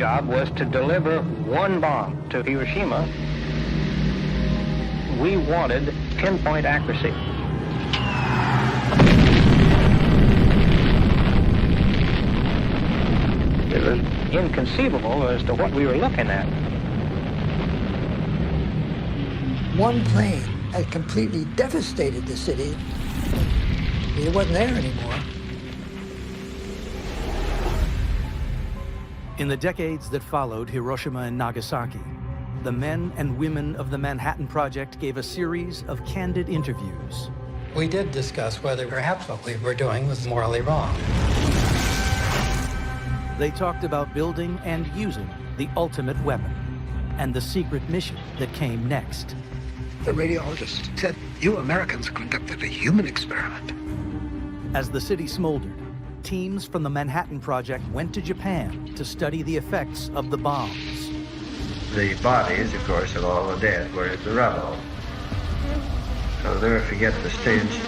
job was to deliver one bomb to Hiroshima. We wanted pinpoint accuracy. It was inconceivable as to what we were looking at. One plane had completely devastated the city. It wasn't there anymore. In the decades that followed Hiroshima and Nagasaki, the men and women of the Manhattan Project gave a series of candid interviews. We did discuss whether perhaps what we were doing was morally wrong. They talked about building and using the ultimate weapon and the secret mission that came next. The radiologist said, "You Americans conducted a human experiment." As the city smoldered, teams from the Manhattan Project went to Japan to study the effects of the bombs. The bodies, of course, of all the dead were at the rubble. So I'll never forget the stage.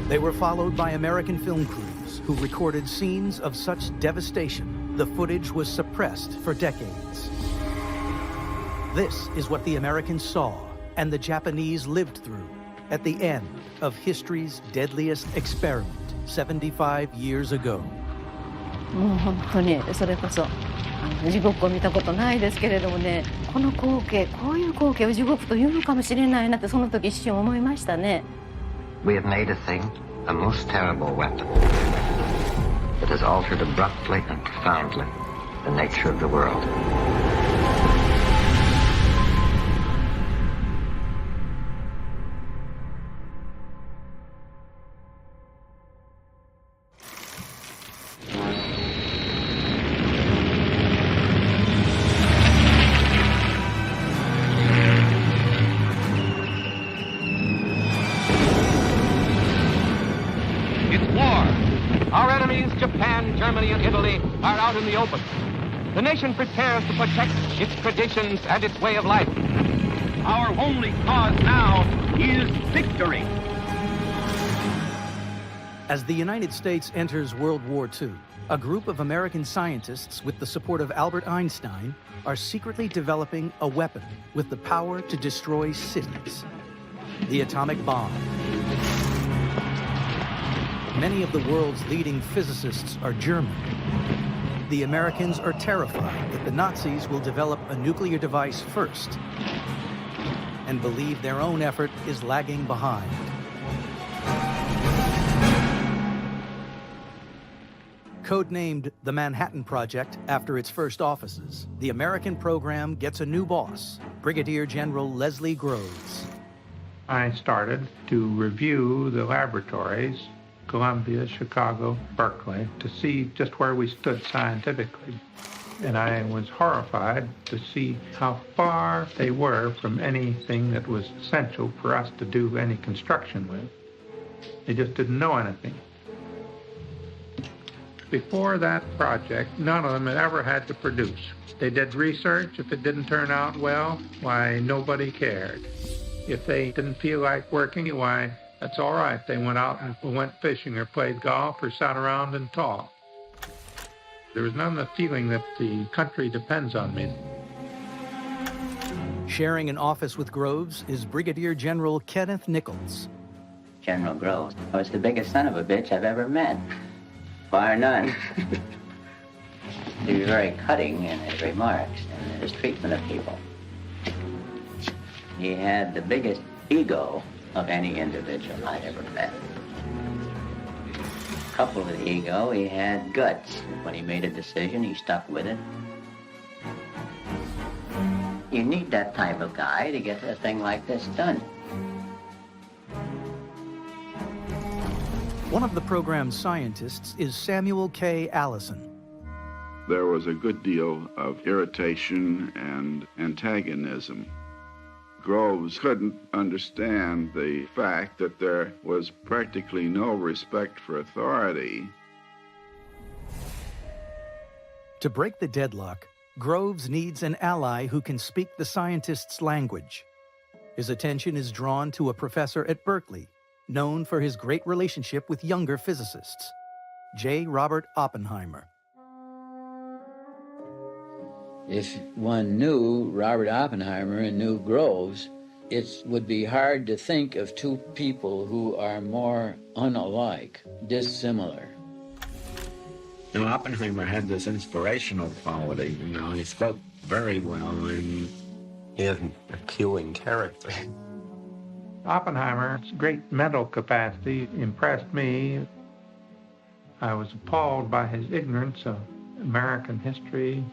They were followed by American film crews who recorded scenes of such devastation, the footage was suppressed for decades. This is what the Americans saw and the Japanese lived through at the end of history's deadliest experiment 75 years ago. もう本当にそれこそ地獄を見たことないですけれどもね、この光景、こういう光景を地獄というのかもしれないなってその時一瞬思いましたね。We have made a thing, a most terrible weapon, that has altered abruptly and profoundly the nature of the world. Our enemies, Japan, Germany, and Italy, are out in the open. The nation prepares to protect its traditions and its way of life. Our only cause now is victory. As the United States enters World War II, a group of American scientists with the support of Albert Einstein are secretly developing a weapon with the power to destroy cities: the atomic bomb. Many of the world's leading physicists are German. The Americans are terrified that the Nazis will develop a nuclear device first and believe their own effort is lagging behind. Codenamed the Manhattan Project after its first offices, the American program gets a new boss, Brigadier General Leslie Groves. I started to review the laboratories, Columbia, Chicago, Berkeley, to see just where we stood scientifically. And I was horrified to see how far they were from anything that was essential for us to do any construction with. They just didn't know anything. Before that project, none of them had ever had to produce. They did research. If it didn't turn out well, why, nobody cared. If they didn't feel like working, why, that's all right. They went out and went fishing or played golf or sat around and talked. There was none of the feeling that the country depends on me. Sharing an office with Groves is Brigadier General Kenneth Nichols. General Groves was the biggest son of a bitch I've ever met, bar none. He was very cutting in his remarks and in his treatment of people. He had the biggest ego of any individual I'd ever met. Coupled with ego, he had guts. When he made a decision, he stuck with it. You need that type of guy to get a thing like this done. One of the program's scientists is Samuel K. Allison. There was a good deal of irritation and antagonism. Groves couldn't understand the fact that there was practically no respect for authority. To break the deadlock, Groves needs an ally who can speak the scientist's language. His attention is drawn to a professor at Berkeley, known for his great relationship with younger physicists, J. Robert Oppenheimer. If one knew Robert Oppenheimer and knew Groves, it would be hard to think of two people who are more unalike, dissimilar. You know, Oppenheimer had this inspirational quality. You know, he spoke very well, and he had an appealing character. Oppenheimer's great mental capacity impressed me. I was appalled by his ignorance of American history.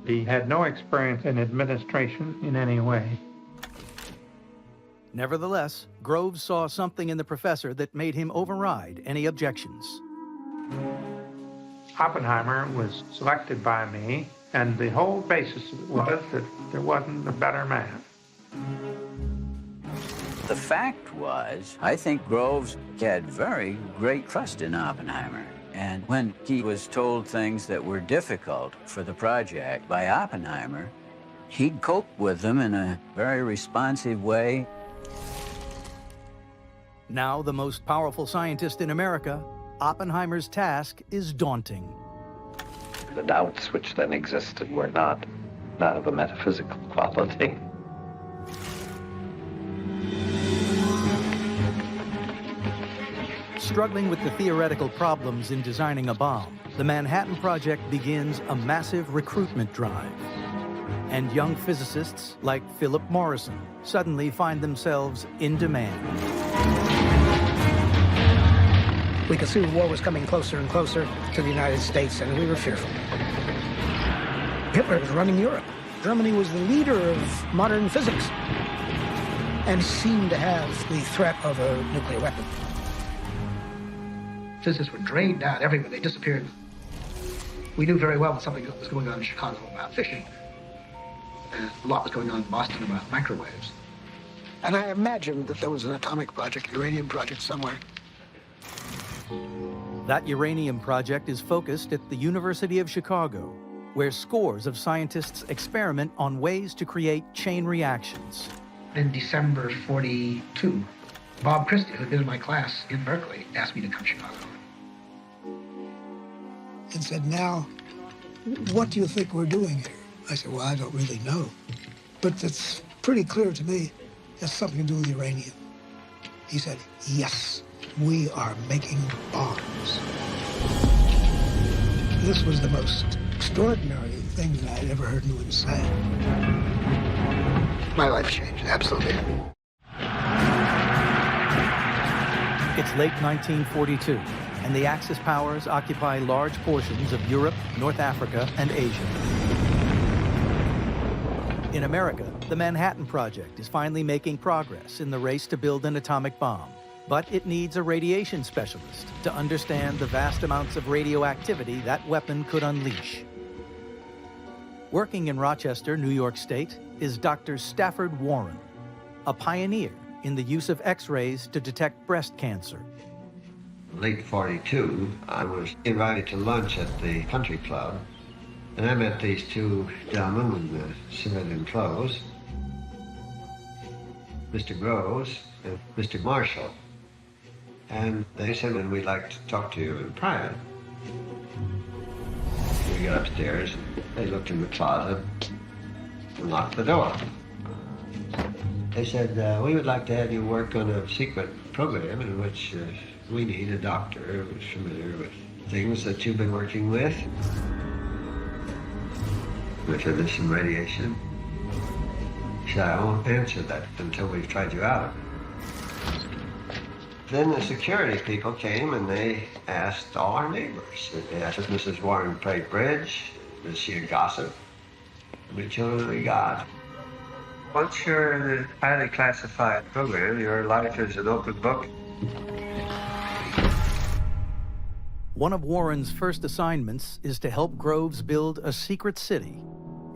He had no experience in administration in any way. Nevertheless, Groves saw something in the professor that made him override any objections. Oppenheimer was selected by me, and the whole basis of it was that there wasn't a better man. The fact was, I think Groves had very great trust in Oppenheimer. And when he was told things that were difficult for the project by Oppenheimer, he'd cope with them in a very responsive way. Now the most powerful scientist in America, Oppenheimer's task is daunting. The doubts which then existed were not of a metaphysical quality. Struggling with the theoretical problems in designing a bomb, the Manhattan Project begins a massive recruitment drive. And young physicists like Philip Morrison suddenly find themselves in demand. We could see the war was coming closer and closer to the United States, and we were fearful. Hitler was running Europe. Germany was the leader of modern physics and seemed to have the threat of a nuclear weapon. Physicists were drained out everywhere. They disappeared. We knew very well when something was going on in Chicago about fission. And a lot was going on in Boston about microwaves. And I imagined that there was an atomic project, uranium project somewhere. That uranium project is focused at the University of Chicago, where scores of scientists experiment on ways to create chain reactions. In December '42, Bob Christie, who had been in my class in Berkeley, asked me to come to Chicago. And said, "Now, what do you think we're doing here?" I said, "Well, I don't really know. But it's pretty clear to me it has something to do with uranium." He said, "Yes, we are making bombs." This was the most extraordinary thing that I had ever heard anyone say. My life changed, absolutely. It's late 1942, and the Axis powers occupy large portions of Europe, North Africa, and Asia. In America, the Manhattan Project is finally making progress in the race to build an atomic bomb. But it needs a radiation specialist to understand the vast amounts of radioactivity that weapon could unleash. Working in Rochester, New York State, is Dr. Stafford Warren, a pioneer in the use of X-rays to detect breast cancer. Late '42, I was invited to lunch at the country club, and I met these two gentlemen in civilian clothes, Mr. Groves and Mr. Marshall. And they said, "And we'd like to talk to you in private." We got upstairs, and they looked in the closet and locked the door. They said, "We would like to have you work on a secret program in which we need a doctor who's familiar with things that you've been working with this and radiation." He said, "I won't answer that until we've tried you out." Then the security people came and they asked all our neighbors. They asked if Mrs. Warren played bridge, was she a gossip, how many children we got. Once you're in a highly classified program, your life is an open book. One of Warren's first assignments is to help Groves build a secret city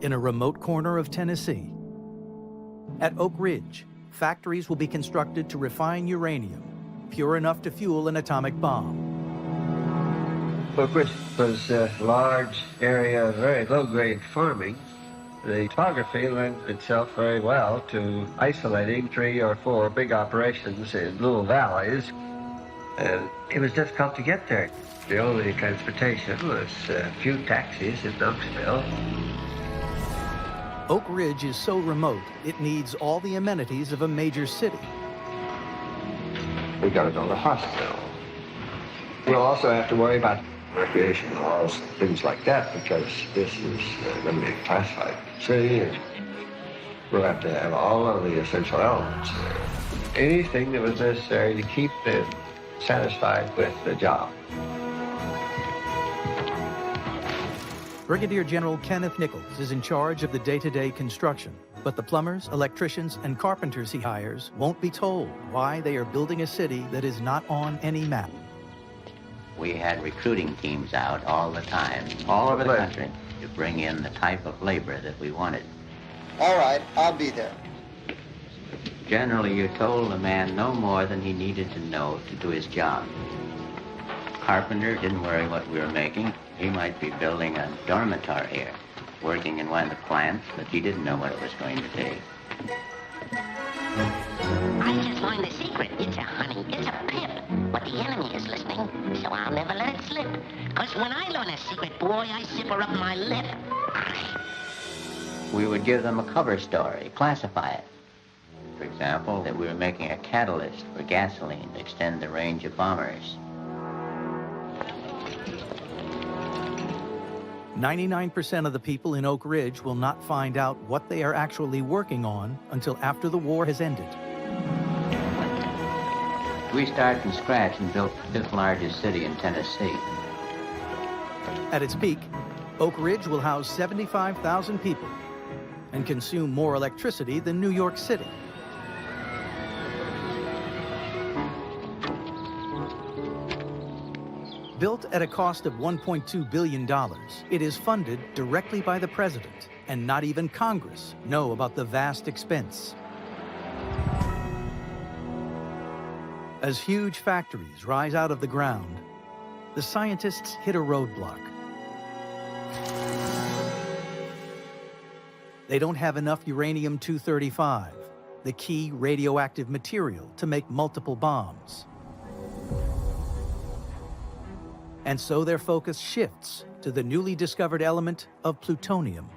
in a remote corner of Tennessee. At Oak Ridge, factories will be constructed to refine uranium, pure enough to fuel an atomic bomb. Oak Ridge was a large area of very low-grade farming. The topography lent itself very well to isolating 3 or 4 big operations in little valleys, and it was difficult to get there. The only transportation was a few taxis in Knoxville. Oak Ridge is so remote, it needs all the amenities of a major city. We got to build a hospital. We'll also have to worry about recreation laws, things like that, because this is going to be a classified city, and we'll have to have all of the essential elements there. Anything that was necessary to keep them satisfied with the job. Brigadier General Kenneth Nichols is in charge of the day-to-day construction, but the plumbers, electricians, and carpenters he hires won't be told why they are building a city that is not on any map. We had recruiting teams out all the time, all over the country, to bring in the type of labor that we wanted. All right, I'll be there. Generally, you told a man no more than he needed to know to do his job. Carpenter didn't worry what we were making. He might be building a dormitory here, working in one of the plants, but he didn't know what it was going to be. I just learned the secret. It's a honey, it's a pip. But the enemy is listening, so I'll never let it slip. Because when I learn a secret, boy, I zip her up my lip. We would give them a cover story, classify it. For example, that we were making a catalyst for gasoline to extend the range of bombers. 99% of the people in Oak Ridge will not find out what they are actually working on until after the war has ended. We started from scratch and built the fifth largest city in Tennessee. At its peak, Oak Ridge will house 75,000 people and consume more electricity than New York City. Built at a cost of $1.2 billion, it is funded directly by the president, and not even Congress know about the vast expense. As huge factories rise out of the ground, the scientists hit a roadblock. They don't have enough uranium-235, the key radioactive material to make multiple bombs. And so their focus shifts to the newly discovered element of plutonium.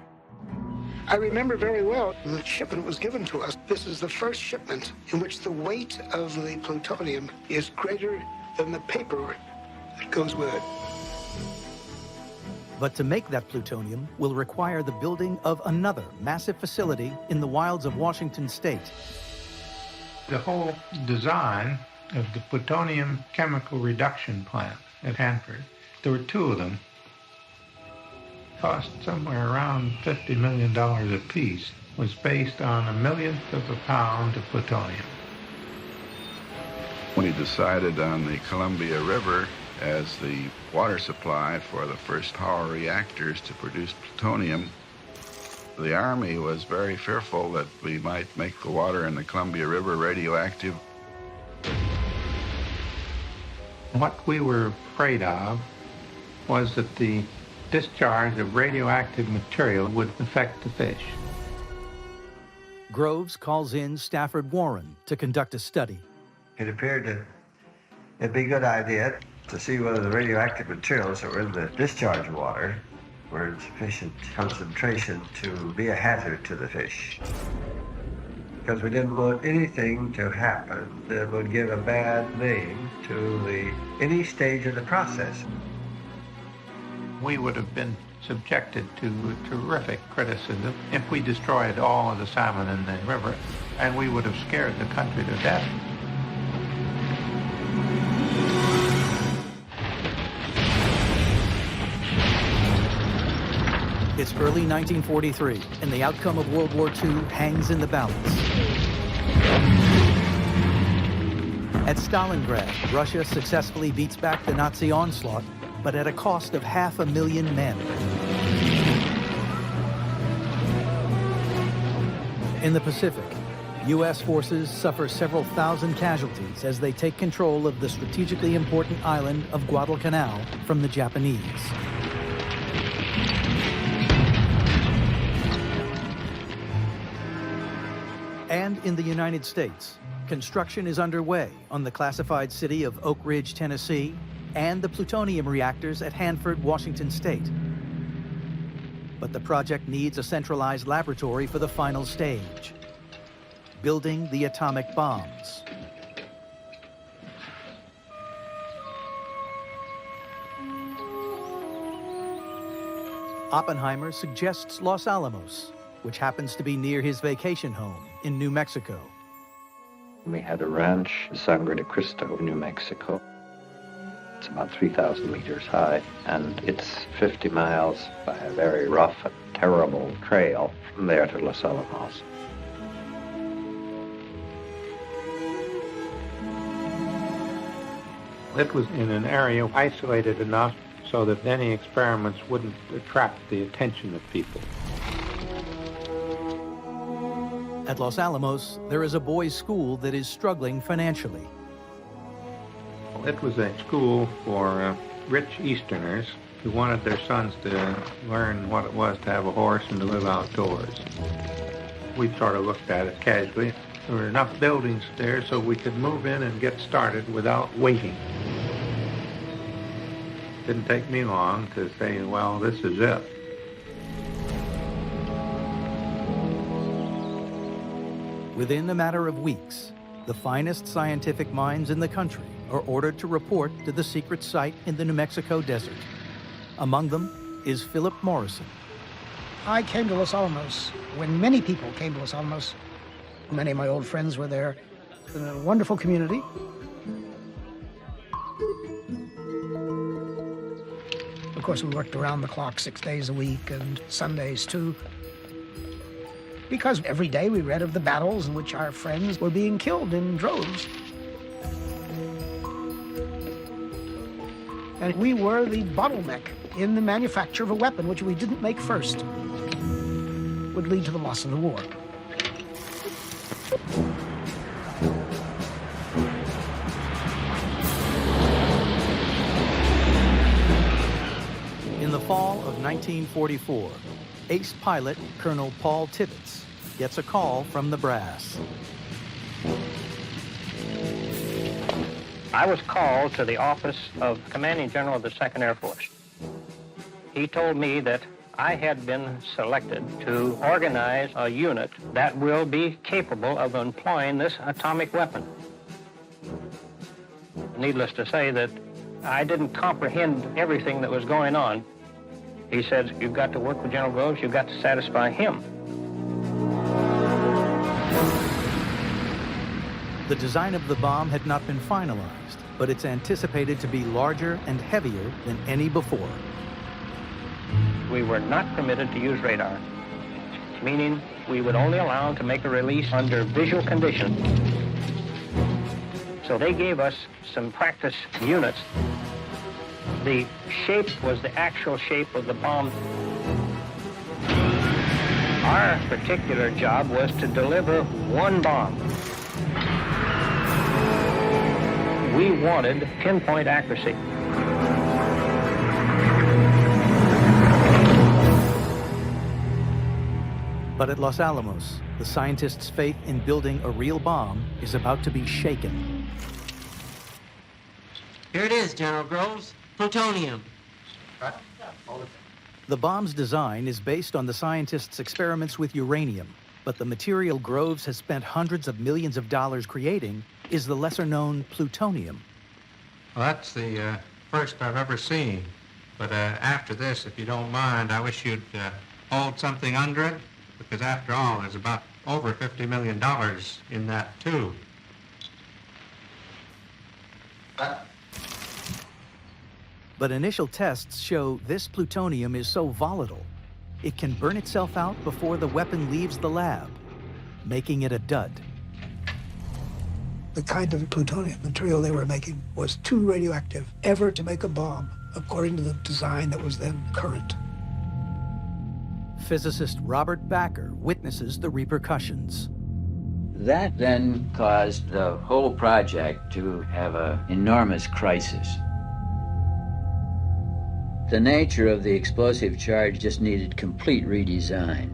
I remember very well the shipment was given to us. This is the first shipment in which the weight of the plutonium is greater than the paper that goes with it. But to make that plutonium will require the building of another massive facility in the wilds of Washington state. The whole design of the plutonium chemical reduction plant at Hanford, there were two of them, cost somewhere around $50 million apiece, was based on 1/millionth of a pound of plutonium. When he decided on the Columbia River as the water supply for the first power reactors to produce plutonium, the Army was very fearful that we might make the water in the Columbia River radioactive. What we were afraid of was that the discharge of radioactive material would affect the fish. Groves calls in Stafford Warren to conduct a study. It appeared that it'd be a good idea to see whether the radioactive materials that were in the discharge water were in sufficient concentration to be a hazard to the fish. Because we didn't want anything to happen that would give a bad name to any stage of the process. We would have been subjected to terrific criticism if we destroyed all of the salmon in the river, and we would have scared the country to death. It's early 1943, and the outcome of World War II hangs in the balance. At Stalingrad, Russia successfully beats back the Nazi onslaught, but at a cost of 500,000 men. In the Pacific, U.S. forces suffer several thousand casualties as they take control of the strategically important island of Guadalcanal from the Japanese. And in the United States, construction is underway on the classified city of Oak Ridge, Tennessee, and the plutonium reactors at Hanford, Washington state. But the project needs a centralized laboratory for the final stage, building the atomic bombs. Oppenheimer suggests Los Alamos, which happens to be near his vacation home in New Mexico. We had a ranch, Sangre de Cristo, New Mexico. It's about 3,000 meters high, and it's 50 miles by a very rough and terrible trail from there to Los Alamos. It was in an area isolated enough so that any experiments wouldn't attract the attention of people. At Los Alamos, there is a boys' school that is struggling financially. It was a school for rich Easterners who wanted their sons to learn what it was to have a horse and to live outdoors. We sort of looked at it casually. There were enough buildings there so we could move in and get started without waiting. Didn't take me long to say, well, this is it. Within a matter of weeks, the finest scientific minds in the country are ordered to report to the secret site in the New Mexico desert. Among them is Philip Morrison. I came to Los Alamos when many people came to Los Alamos. Many of my old friends were there. It's a wonderful community. Of course, we worked around the clock 6 days a week and Sundays too. Because every day we read of the battles in which our friends were being killed in droves. And we were the bottleneck in the manufacture of a weapon which we didn't make first. Would lead to the loss of the war. In the fall of 1944, ace pilot Colonel Paul Tibbets gets a call from the brass. I was called to the office of Commanding General of the 2nd Air Force. He told me that I had been selected to organize a unit that will be capable of employing this atomic weapon. Needless to say that I didn't comprehend everything that was going on. He said, you've got to work with General Groves, you've got to satisfy him. The design of the bomb had not been finalized, but it's anticipated to be larger and heavier than any before. We were not permitted to use radar, meaning we would only allow them to make a release under visual conditions. So they gave us some practice units. The shape was the actual shape of the bomb. Our particular job was to deliver one bomb. We wanted pinpoint accuracy. But at Los Alamos, the scientists' faith in building a real bomb is about to be shaken. Here it is, General Groves. Plutonium. The bomb's design is based on the scientists' experiments with uranium, but the material Groves has spent hundreds of millions of dollars creating is the lesser-known plutonium. Well, that's the first I've ever seen. But after this, if you don't mind, I wish you'd hold something under it, because after all, there's about over $50 million in that, too. But initial tests show this plutonium is so volatile, it can burn itself out before the weapon leaves the lab, making it a dud. The kind of plutonium material they were making was too radioactive ever to make a bomb, according to the design that was then current. Physicist Robert Backer witnesses the repercussions. That then caused the whole project to have an enormous crisis. The nature of the explosive charge just needed complete redesign.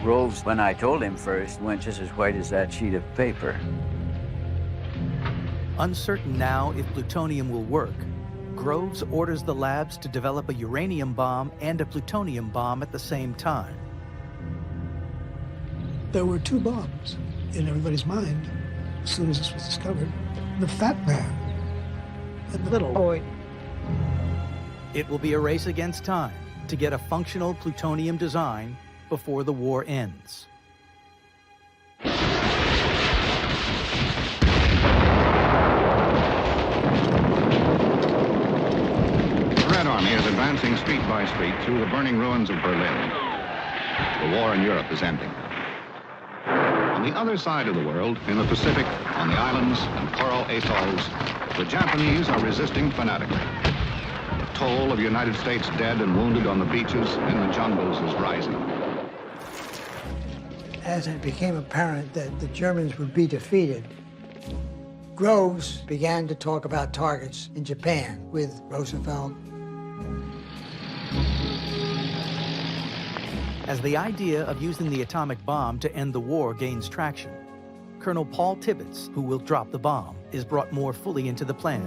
Groves, when I told him first, went just as white as that sheet of paper. Uncertain now if plutonium will work, Groves orders the labs to develop a uranium bomb and a plutonium bomb at the same time. There were two bombs in everybody's mind as soon as this was discovered. The fat man and the little boy. It will be a race against time to get a functional plutonium design before the war ends. The Red Army is advancing street by street through the burning ruins of Berlin. The war in Europe is ending. On the other side of the world, in the Pacific, on the islands and coral atolls, the Japanese are resisting fanatically. The toll of United States dead and wounded on the beaches and the jungles is rising. As it became apparent that the Germans would be defeated, Groves began to talk about targets in Japan with Roosevelt. As the idea of using the atomic bomb to end the war gains traction, Colonel Paul Tibbets, who will drop the bomb, is brought more fully into the plan.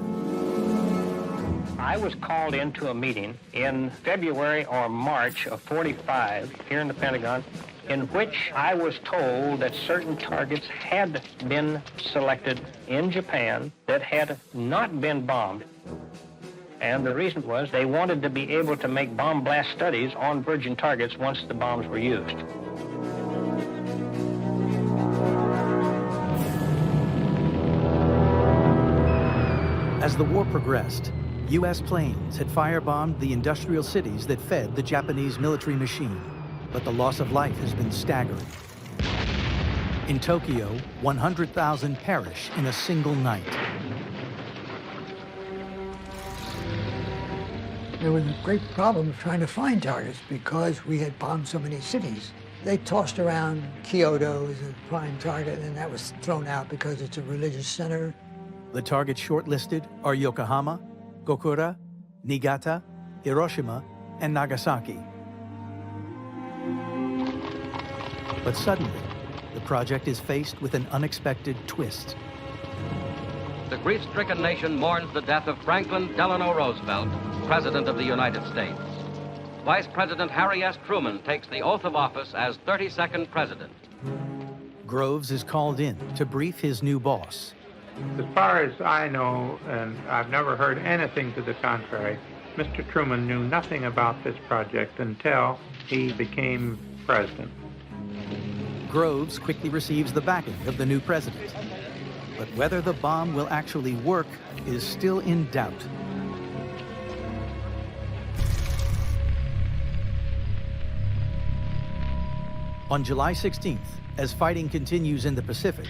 I was called into a meeting in February or March of '45 here in the Pentagon, in which I was told that certain targets had been selected in Japan that had not been bombed. And the reason was they wanted to be able to make bomb blast studies on virgin targets once the bombs were used. As the war progressed, U.S. planes had firebombed the industrial cities that fed the Japanese military machine, but the loss of life has been staggering. In Tokyo, 100,000 perish in a single night. There was a great problem of trying to find targets because we had bombed so many cities. They tossed around Kyoto as a prime target, and that was thrown out because it's a religious center. The targets shortlisted are Yokohama, Gokura, Niigata, Hiroshima, and Nagasaki. But suddenly, the project is faced with an unexpected twist. The grief-stricken nation mourns the death of Franklin Delano Roosevelt, President of the United States. Vice President Harry S. Truman takes the oath of office as 32nd President. Groves is called in to brief his new boss. As far as I know, and I've never heard anything to the contrary, Mr. Truman knew nothing about this project until he became president. Groves quickly receives the backing of the new president. But whether the bomb will actually work is still in doubt. On July 16th, as fighting continues in the Pacific,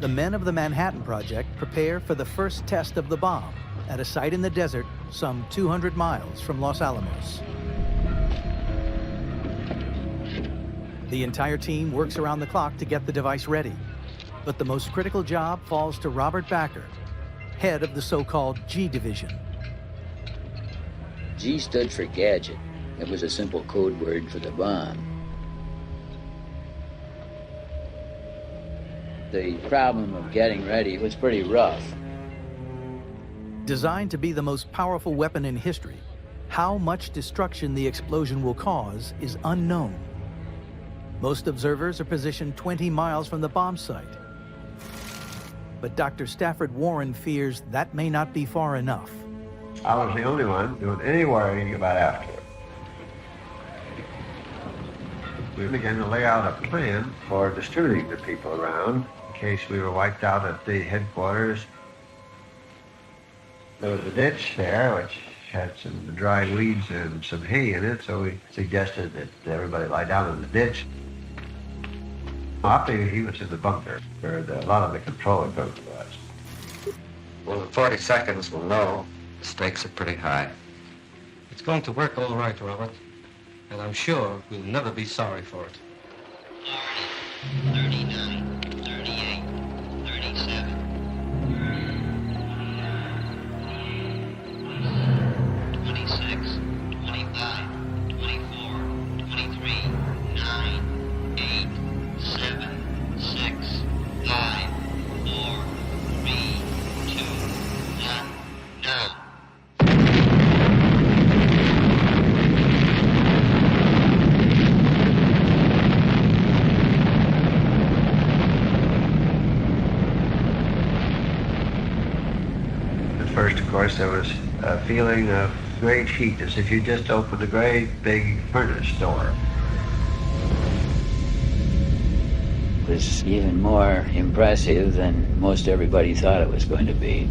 the men of the Manhattan Project prepare for the first test of the bomb at a site in the desert some 200 miles from Los Alamos. The entire team works around the clock to get the device ready. But the most critical job falls to Robert Backer, head of the so-called G Division. G stood for gadget. It was a simple code word for the bomb. The problem of getting ready was pretty rough. Designed to be the most powerful weapon in history, how much destruction the explosion will cause is unknown. Most observers are positioned 20 miles from the bomb site. But Dr. Stafford Warren fears that may not be far enough. I was the only one doing any worrying about afterward. We began to lay out a plan for distributing the people around in case we were wiped out at the headquarters. There was a ditch there which had some dried weeds and some hay in it, so we suggested that everybody lie down in the ditch. Oppie, he was in the bunker where a lot of the control equipment was. Well, in 40 seconds, we'll know the stakes are pretty high. It's going to work all right, Robert. And I'm sure we'll never be sorry for it. 39, 38, 37. 26, 25, 24, 23, 9, 8, 7, 6, 5, 4, 3, 2, 1, now. first, of course, there was a feeling of great heat, as if you just opened a great big furnace door. It was even more impressive than most everybody thought it was going to be.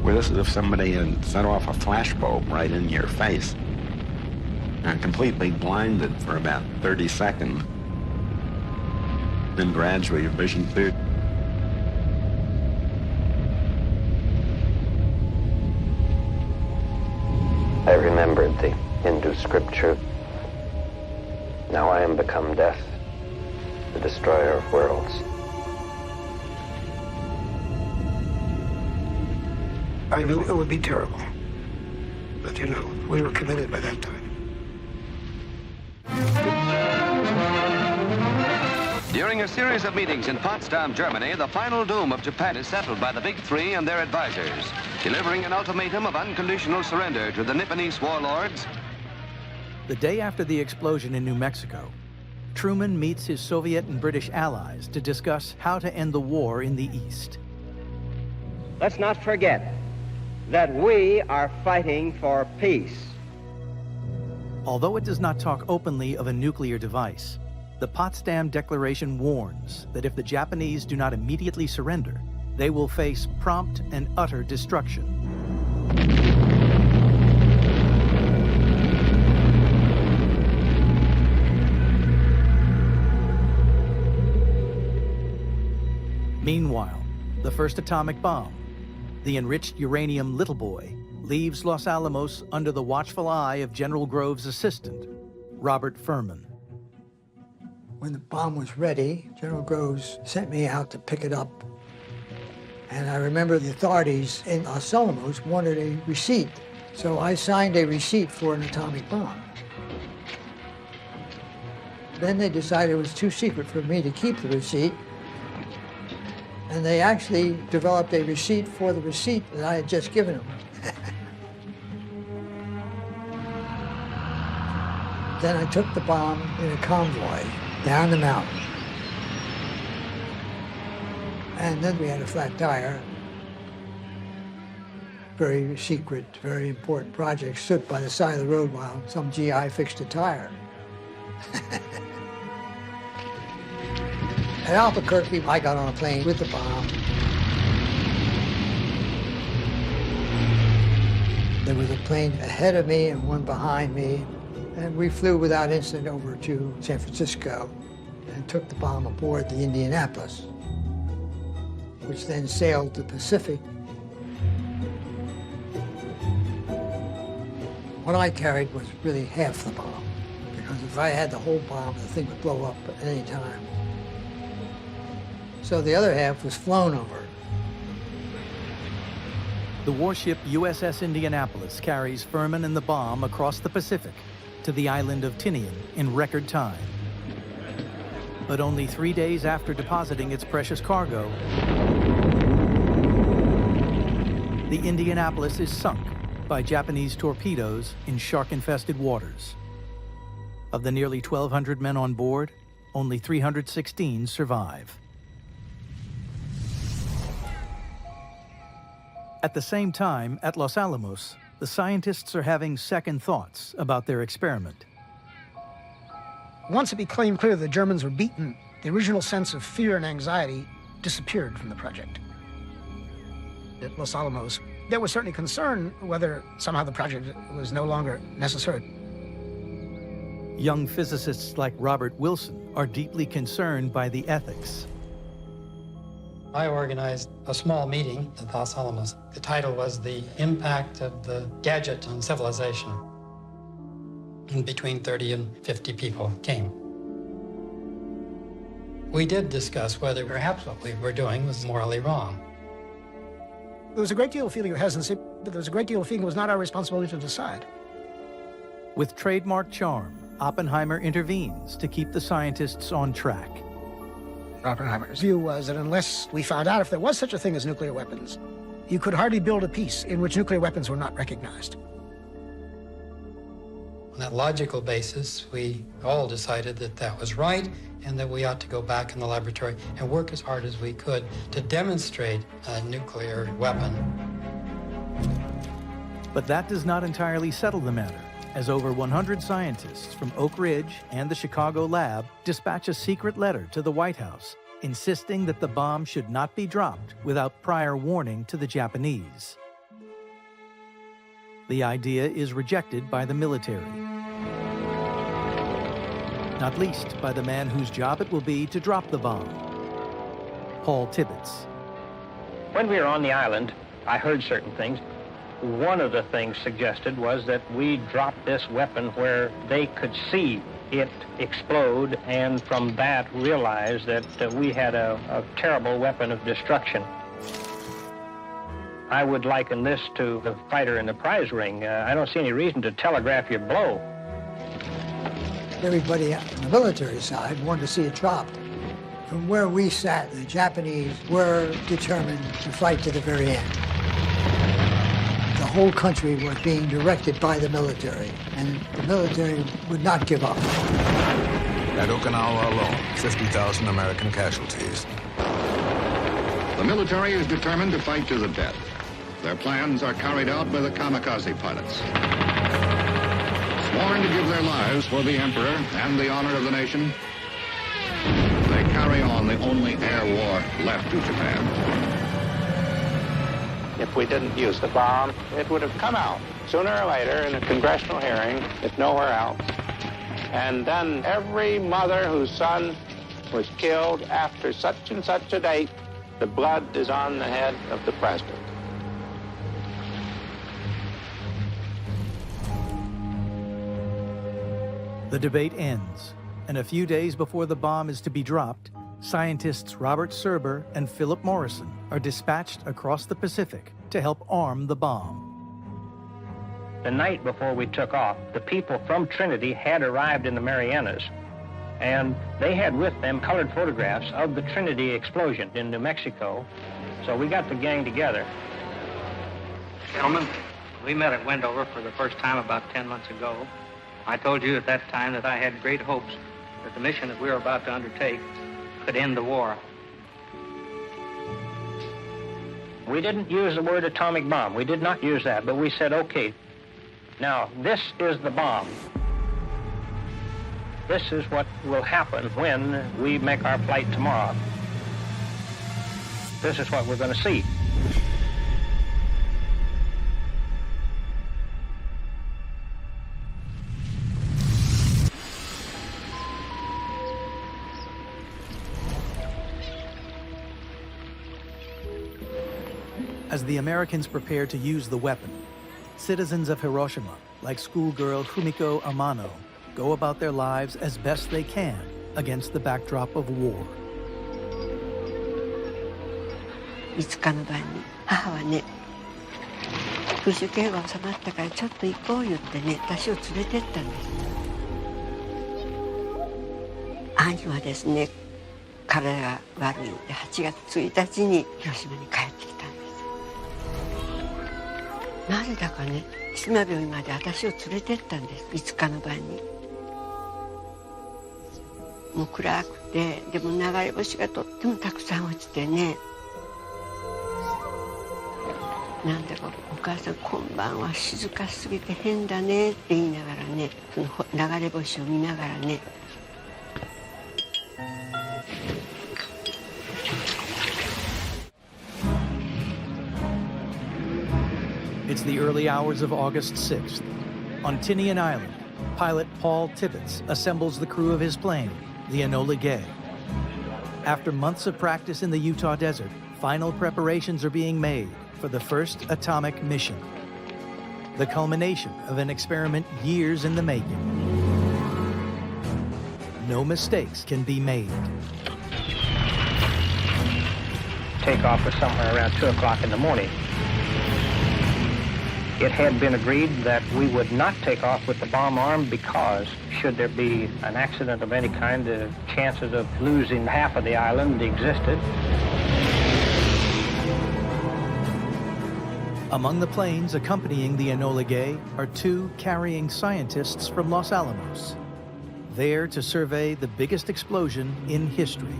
Well, this is if somebody had set off a flashbulb right in your face and completely blinded for about 30 seconds. Then gradually your vision cleared. I remembered the Hindu scripture. Now I am become death, the destroyer of worlds. I knew it would be terrible. But, you know, we were committed by that time. During a series of meetings in Potsdam, Germany, the final doom of Japan is settled by the Big Three and their advisors, delivering an ultimatum of unconditional surrender to the Nipponese warlords. The day after the explosion in New Mexico, Truman meets his Soviet and British allies to discuss how to end the war in the East. Let's not forget that we are fighting for peace. Although it does not talk openly of a nuclear device, the Potsdam Declaration warns that if the Japanese do not immediately surrender, they will face prompt and utter destruction. Meanwhile, the first atomic bomb, the enriched uranium Little Boy, leaves Los Alamos under the watchful eye of General Groves' assistant, Robert Furman. When the bomb was ready, General Groves sent me out to pick it up. And I remember the authorities in Los Alamos wanted a receipt. So I signed a receipt for an atomic bomb. Then they decided it was too secret for me to keep the receipt. And they actually developed a receipt for the receipt that I had just given them. Then I took the bomb in a convoy down the mountain. And then we had a flat tire. Very secret, very important project. Stood by the side of the road while some GI fixed a tire. At Albuquerque, I got on a plane with the bomb. There was a plane ahead of me and one behind me, and we flew without incident over to San Francisco and took the bomb aboard the Indianapolis, which then sailed the Pacific. What I carried was really half the bomb, because if I had the whole bomb, the thing would blow up at any time. So the other half was flown over. The warship USS Indianapolis carries Furman and the bomb across the Pacific to the island of Tinian in record time. But only 3 days after depositing its precious cargo, the Indianapolis is sunk by Japanese torpedoes in shark-infested waters. Of the nearly 1,200 men on board, only 316 survive. At the same time, at Los Alamos, the scientists are having second thoughts about their experiment. Once it became clear the Germans were beaten, the original sense of fear and anxiety disappeared from the project. At Los Alamos, there was certainly concern whether somehow the project was no longer necessary. Young physicists like Robert Wilson are deeply concerned by the ethics. I organized a small meeting at Los Alamos. The title was The Impact of the Gadget on Civilization. And between 30 and 50 people came. We did discuss whether perhaps what we were doing was morally wrong. There was a great deal of feeling of hesitancy, but there was a great deal of feeling it was not our responsibility to decide. With trademark charm, Oppenheimer intervenes to keep the scientists on track. Oppenheimer's view was that unless we found out if there was such a thing as nuclear weapons, you could hardly build a peace in which nuclear weapons were not recognized. On that logical basis, we all decided that that was right and that we ought to go back in the laboratory and work as hard as we could to demonstrate a nuclear weapon. But that does not entirely settle the matter, as over 100 scientists from Oak Ridge and the Chicago lab dispatch a secret letter to the White House insisting that the bomb should not be dropped without prior warning to the Japanese. The idea is rejected by the military, not least by the man whose job it will be to drop the bomb, Paul Tibbets. When we were on the island, I heard certain things. One of the things suggested was that we drop this weapon where they could see it explode, and from that realize that we had a terrible weapon of destruction. I would liken this to the fighter in the prize ring. I don't see any reason to telegraph your blow. Everybody on the military side wanted to see it dropped. From where we sat, the Japanese were determined to fight to the very end. The whole country was being directed by the military, and the military would not give up. At Okinawa alone, 50,000 American casualties. The military is determined to fight to the death. Their plans are carried out by the kamikaze pilots. Sworn to give their lives for the emperor and the honor of the nation, they carry on the only air war left to Japan. If we didn't use the bomb, it would have come out sooner or later in a congressional hearing, if nowhere else. And then every mother whose son was killed after such and such a date, the blood is on the head of the president. The debate ends, and a few days before the bomb is to be dropped, scientists Robert Serber and Philip Morrison are dispatched across the Pacific to help arm the bomb. The night before we took off, the people from Trinity had arrived in the Marianas, and they had with them colored photographs of the Trinity explosion in New Mexico. So we got the gang together. Gentlemen, we met at Wendover for the first time about 10 months ago. I told you at that time that I had great hopes that the mission that we were about to undertake could end the war. We didn't use the word atomic bomb. We did not use that, but we said, okay, now this is the bomb. This is what will happen when we make our flight tomorrow. This is what we're going to see. As the Americans prepare to use the weapon, citizens of Hiroshima, like schoolgirl Fumiko Amano, go about their lives as best they can against the backdrop of war. 5日の晩に母はね、空襲警報が収まったからちょっと行こう言ってね、私を連れてったんです。兄はですね、体が悪いんで8月1日に広島に帰ってきたんです。なぜだかね、島病院まで私を連れてったんです、5日の晩に。もう暗くて、でも流れ星がとってもたくさん落ちてね、なんだかお母さん今晩は静かすぎて変だねって言いながらね、その流れ星を見ながらね、It's the early hours of August 6th. On Tinian Island, pilot Paul Tibbets assembles the crew of his plane, the Enola Gay. After months of practice in the Utah desert, final preparations are being made for the first atomic mission, the culmination of an experiment years in the making. No mistakes can be made. Takeoff was somewhere around 2 o'clock in the morning. It had been agreed that we would not take off with the bomb arm because should there be an accident of any kind, the chances of losing half of the island existed. Among the planes accompanying the Enola Gay are 2 carrying scientists from Los Alamos, there to survey the biggest explosion in history.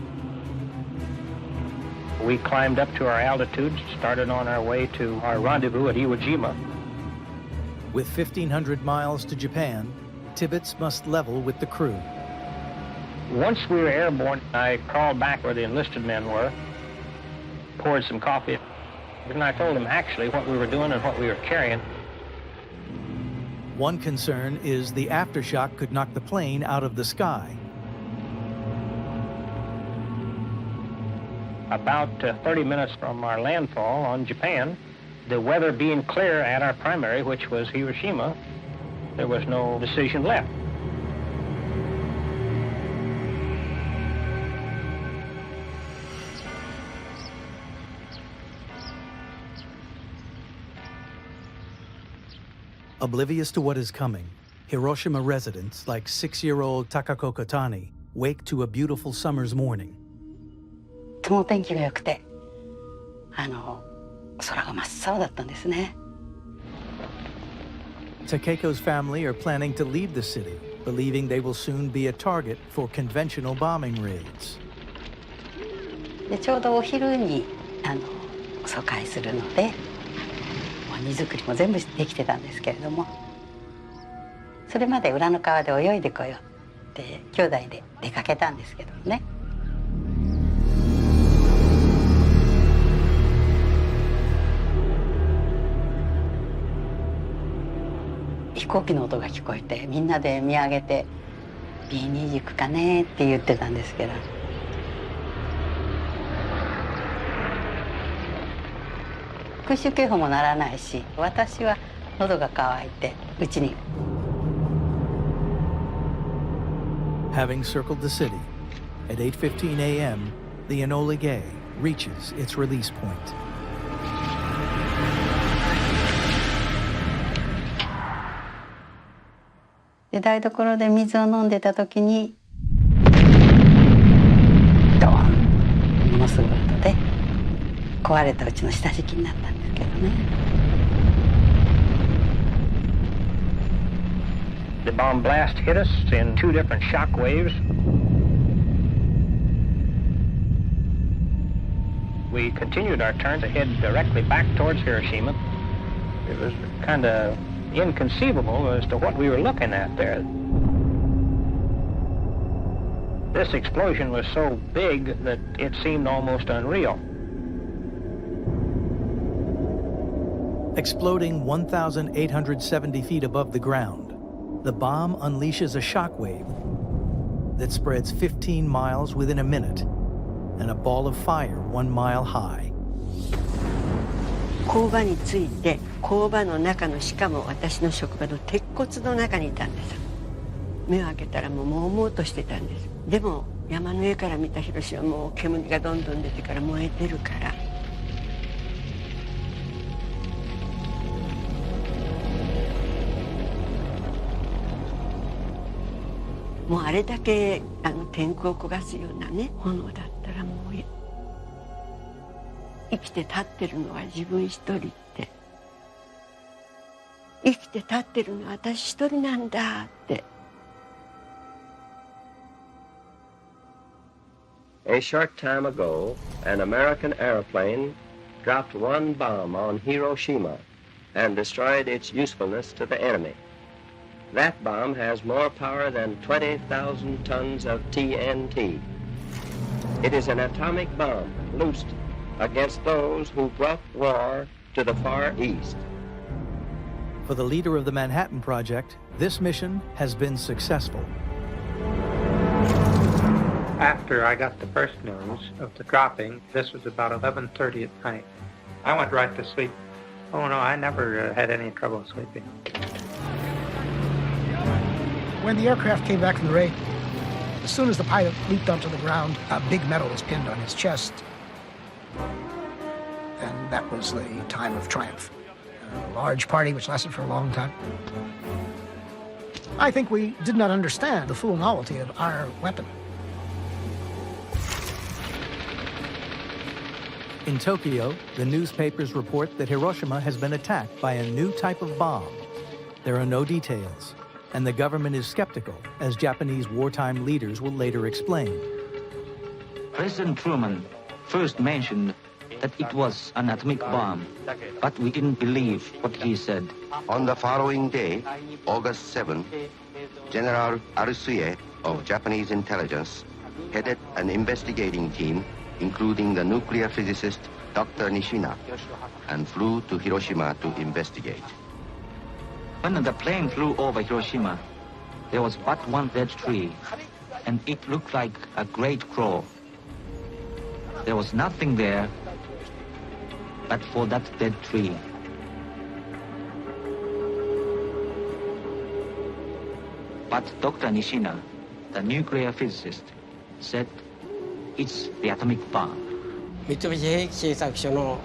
We climbed up to our altitude, started on our way to our rendezvous at Iwo Jima. With 1,500 miles to Japan, Tibbets must level with the crew. Once we were airborne, I crawled back where the enlisted men were, poured some coffee, and I told them actually what we were doing and what we were carrying. One concern is the aftershock could knock the plane out of the sky. About 30 minutes from our landfall on Japan, the weather being clear at our primary, which was Hiroshima, there was no decision left. Oblivious to what is coming, Hiroshima residents like 6-year-old Takako Kotani wake to a beautiful summer's morning. とても天気が良くて、空が真っ青だったんですね。Takeko's family are planning to leave the city, believing they will soon be a target for conventional bombing raids. でちょうどお昼に疎開するので、荷造りも全部できてたんですけれども、それまで裏の川で泳いでこようって兄弟で出かけたんですけどね。飛行機の音が聞こえて、みんなで見上げて B2 行くかねって言ってたんですけど、空襲警報も鳴らないし、私は喉が渇いて家に。Having circled the city, at 8:15 a.m., the Enola Gay reaches its release point.で台所で水を飲んでた時にドーン、ものすごい音で壊れたうちの下敷きになったんですけどね。The bomb blast hit us in 2 different shock waves. We continued our turn to head directly back towards Hiroshima. It was kind of inconceivable as to what we were looking at there. This explosion was so big that it seemed almost unreal. Exploding 1,870 feet above the ground, the bomb unleashes a shockwave that spreads 15 miles within a minute and a ball of fire 1 mile high. 工場に着いて、工場の中の、しかも私の職場の鉄骨の中にいたんです。目を開けたらもう悶々としてたんです。でも山の上から見た広島はもう煙がどんどん出てから燃えてるから、もうあれだけ天空を焦がすようなね炎だったら、もう生きて立ってるのは自分一人って、生きて立ってるのは私一人なんだって。A short time ago, an American airplane dropped 1 bomb on Hiroshima and destroyed its usefulness to the enemy. That bomb has more power than 20,000 tons of TNT. It is an atomic bomb loosed against those who brought war to the Far East. For the leader of the Manhattan Project, this mission has been successful. After I got the first news of the dropping, this was about 11:30 at night. I went right to sleep. Oh no, I never had any trouble sleeping. When the aircraft came back from the raid, as soon as the pilot leaped onto the ground, a big medal was pinned on his chest. And that was the time of triumph. A large party which lasted for a long time. I think we did not understand the full novelty of our weapon. In Tokyo, the newspapers report that Hiroshima has been attacked by a new type of bomb. There are no details, and the government is skeptical, as Japanese wartime leaders will later explain. President Truman first mentioned that it was an atomic bomb, but we didn't believe what he said. On the following day, August 7, General Arisuye of Japanese intelligence headed an investigating team, including the nuclear physicist Dr. Nishina, and flew to Hiroshima to investigate. When the plane flew over Hiroshima, there was but one dead tree, and it looked like a great crow. There was nothing there but for that dead tree. But Dr. Nishina, the nuclear physicist, said it's the atomic bomb. 三菱兵器製作所の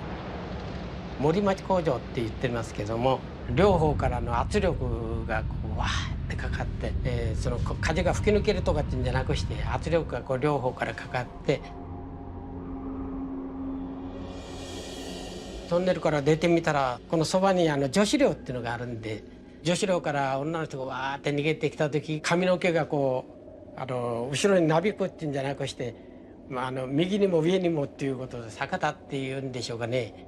森町工場って言ってますけども、両方からの圧力がこうわーってかかって、その風が吹き抜けるとかっていうんじゃなくして、圧力がこう両方からかかって、トンネルから出てみたら、このそばに女子寮っていうのがあるんで、女子寮から女の人がわーって逃げてきた時、髪の毛がこう後ろになびくっていうんじゃなくして、右にも上にもっていうことで逆たっていうんでしょうかね。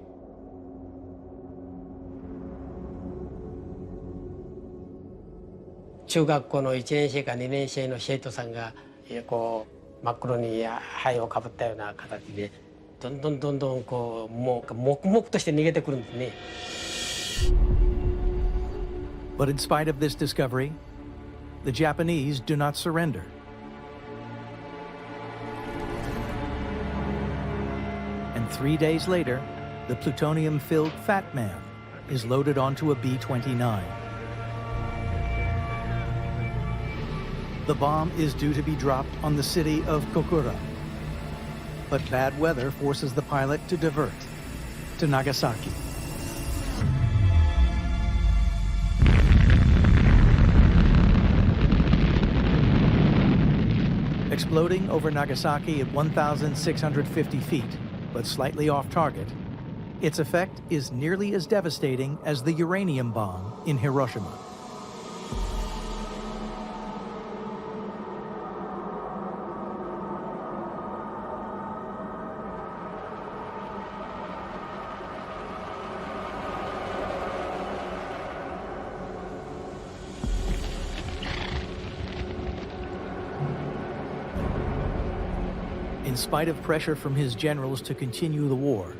中学校の1年生か2年生の生徒さんがこう真っ黒に灰をかぶったような形でどんどんこうもう黙々として逃げてくるんですね。But in spite of this discovery, the Japanese do not surrender. And 3 days later, the plutonium-filled Fat Man is loaded onto a B-29. The bomb is due to be dropped on the city of Kokura. But bad weather forces the pilot to divert to Nagasaki. Exploding over Nagasaki at 1,650 feet, but slightly off target, its effect is nearly as devastating as the uranium bomb in Hiroshima. In spite of pressure from his generals to continue the war,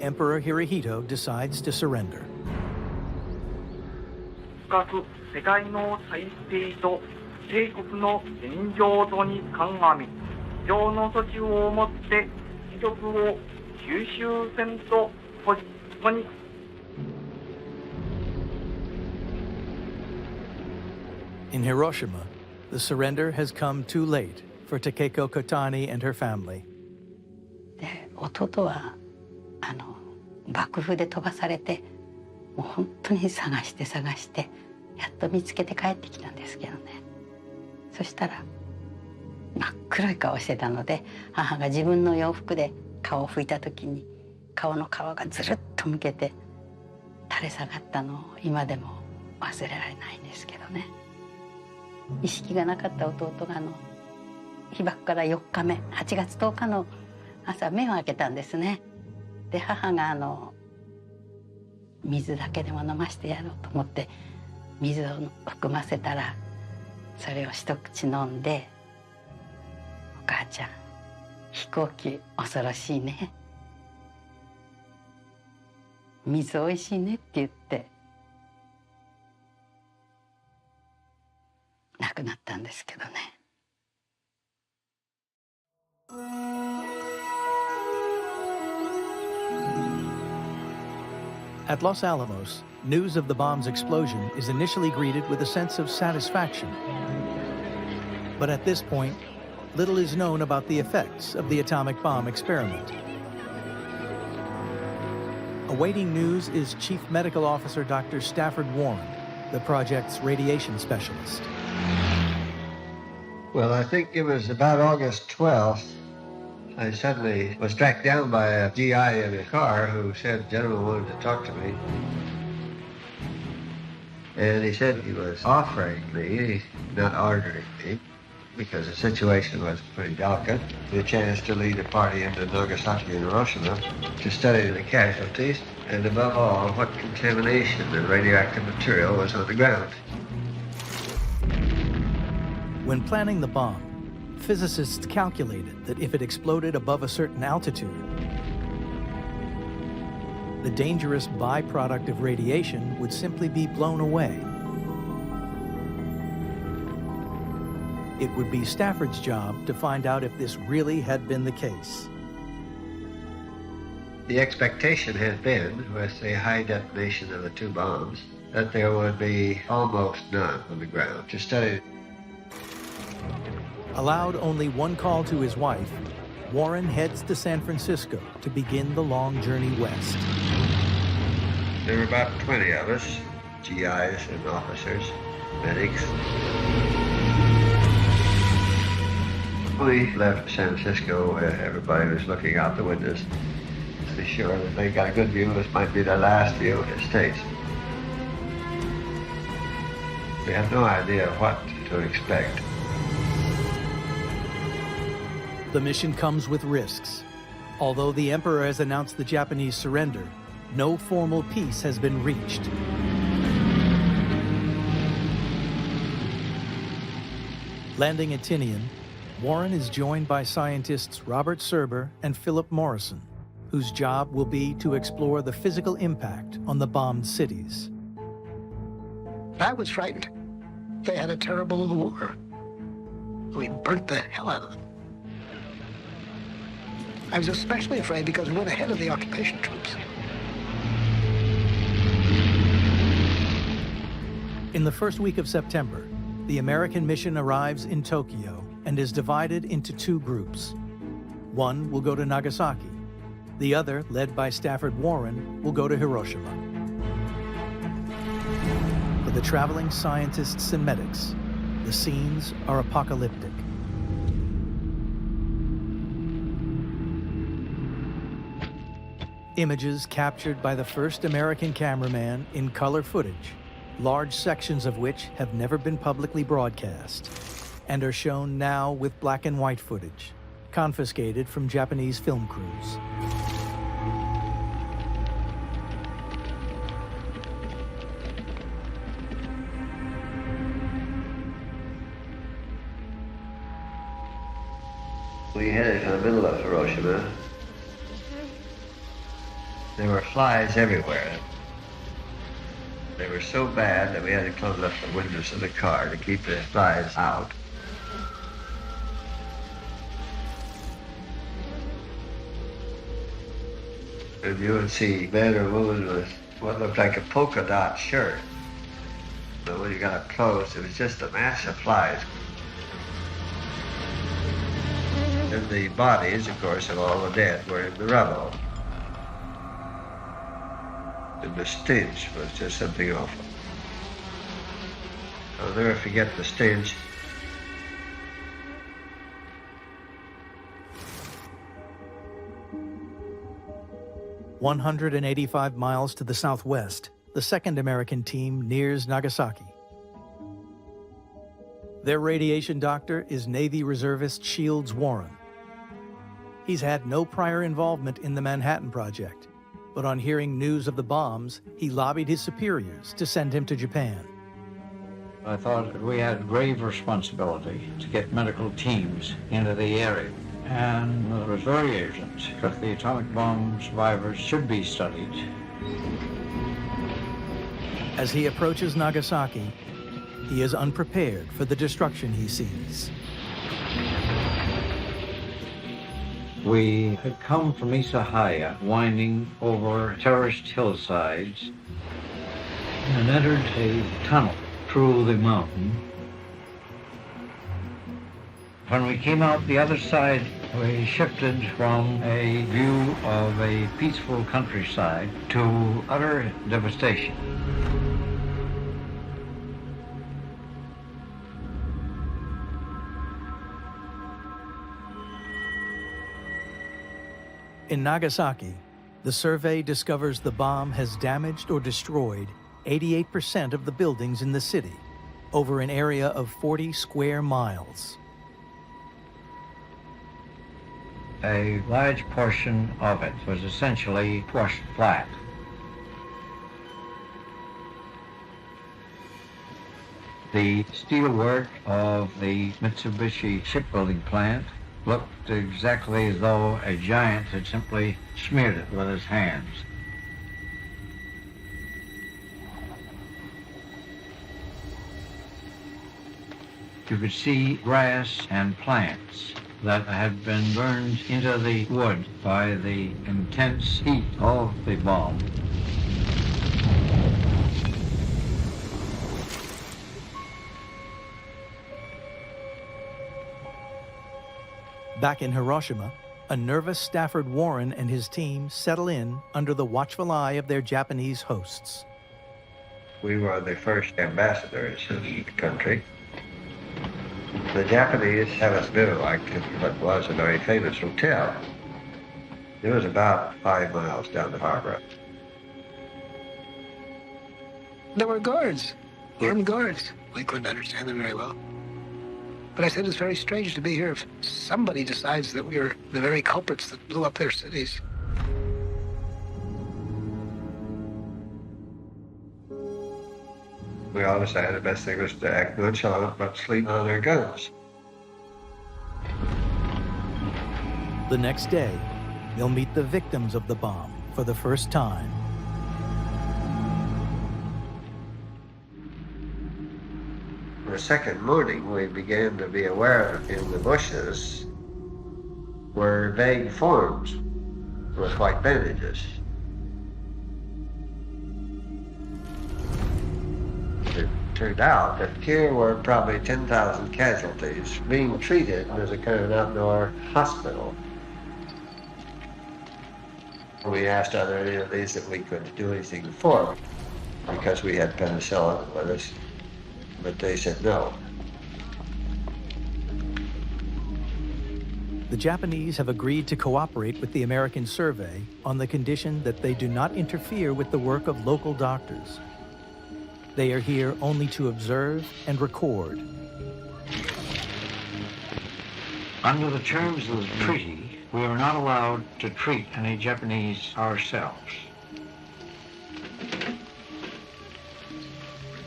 Emperor Hirohito decides to surrender. 深く世界の体制と帝国の現状とに鑑み、以上の措置をもって威力を吸収せんとポジティブに。In Hiroshima, the surrender has come too late for Takeko Kotani and her family. で、弟は爆風で飛ばされて、もう本当に探してやっと見つけて帰ってきたんですけどね。そしたら真っ黒い顔してたので、母が自分の洋服で顔を拭いた時に顔の皮がずるっとむけて垂れ下がったのを今でも忘れられないんですけどね。意識がなかった弟が被爆から4日目、8月10日の朝目を開けたんですね。で、母が水だけでも飲ませてやろうと思って水を含ませたら、それを一口飲んで「お母ちゃん、飛行機恐ろしいね。水おいしいね」って言って亡くなったんですけどね。At Los Alamos, news of the bomb's explosion is initially greeted with a sense of satisfaction. But at this point, little is known about the effects of the atomic bomb experiment. Awaiting news is Chief Medical Officer Dr. Stafford Warren, the project's radiation specialist. Well, I think it was about August 12th I suddenly was tracked down by a GI in a car who said the gentleman wanted to talk to me. And he said he was offering me, not ordering me, because the situation was pretty delicate, the chance to lead a party into Nagasaki and Hiroshima to study the casualties, and above all, what contamination and radioactive material was on the ground. When planning the bomb, physicists calculated that if it exploded above a certain altitude, the dangerous byproduct of radiation would simply be blown away. It would be Stafford's job to find out if this really had been the case. The expectation had been, with the high detonation of the two bombs, that there would be almost none on the ground to study. Allowed only one call to his wife, Warren heads to San Francisco to begin the long journey west. There were about 20 of us, GIs and officers, medics. We left San Francisco where everybody was looking out the windows to be sure that they got a good view. This might be their last view of the States. We had no idea what to expect. The mission comes with risks. Although the Emperor has announced the Japanese surrender, no formal peace has been reached. Landing at Tinian, Warren is joined by scientists Robert Serber and Philip Morrison, whose job will be to explore the physical impact on the bombed cities. I was frightened. They had a terrible little war. We burnt the hell out of them. I was especially afraid because we went ahead of the occupation troops. In the first week of September, the American mission arrives in Tokyo and is divided into two groups. One will go to Nagasaki. The other, led by Stafford Warren, will go to Hiroshima. For the traveling scientists and medics, the scenes are apocalyptic. Images captured by the first American cameraman in color footage, large sections of which have never been publicly broadcast, and are shown now with black and white footage, confiscated from Japanese film crews. We headed to the middle of Hiroshima. There were flies everywhere. They were so bad that we had to close up the windows of the car to keep the flies out. And you would see a man or woman with what looked like a polka dot shirt. But when you got up close, it was just a mass of flies. And the bodies, of course, of all the dead were in the rubble. And the stench was just something awful. I'll never forget the stench. "185 miles to the southwest, the second American team nears Nagasaki. Their radiation doctor is Navy reservist Shields Warren. He's had no prior involvement in the Manhattan Project, but on hearing news of the bombs, he lobbied his superiors to send him to Japan. I thought that we had grave responsibility to get medical teams into the area. And I was very urgent because the atomic bomb survivors should be studied. As he approaches Nagasaki, he is unprepared for the destruction he sees. We had come from Isahaya, winding over terraced hillsides, and entered a tunnel through the mountain. When we came out the other side, we shifted from a view of a peaceful countryside to utter devastation. In Nagasaki, the survey discovers the bomb has damaged or destroyed 88% of the buildings in the city, over an area of 40 square miles. A large portion of it was essentially washed flat. The steelwork of the Mitsubishi shipbuilding plant looked exactly as though a giant had simply smeared it with his hands. You could see grass and plants that had been burned into the wood by the intense heat of the bomb. Back in Hiroshima, a nervous Stafford Warren and his team settle in under the watchful eye of their Japanese hosts. We were the first ambassadors in the country. The Japanese have us knew like what was a very famous hotel. It was about 5 miles down the harbor. There were guards, armed guards. We couldn't understand them very well. But I said, it's very strange to be here if somebody decides that we are the very culprits that blew up their cities. We all decided the best thing was to act nonchalant but sleep on our guns. The next day, they'll meet the victims of the bomb for the first time. The second morning, we began to be aware that in the bushes were vague forms with white bandages. It turned out that here were probably 10,000 casualties being treated as a kind of outdoor hospital. We asked are there any of these that we could do anything for, because we had penicillin with us, but they said no. The Japanese have agreed to cooperate with the American survey on the condition that they do not interfere with the work of local doctors. They are here only to observe and record. Under the terms of the treaty, we are not allowed to treat any Japanese ourselves.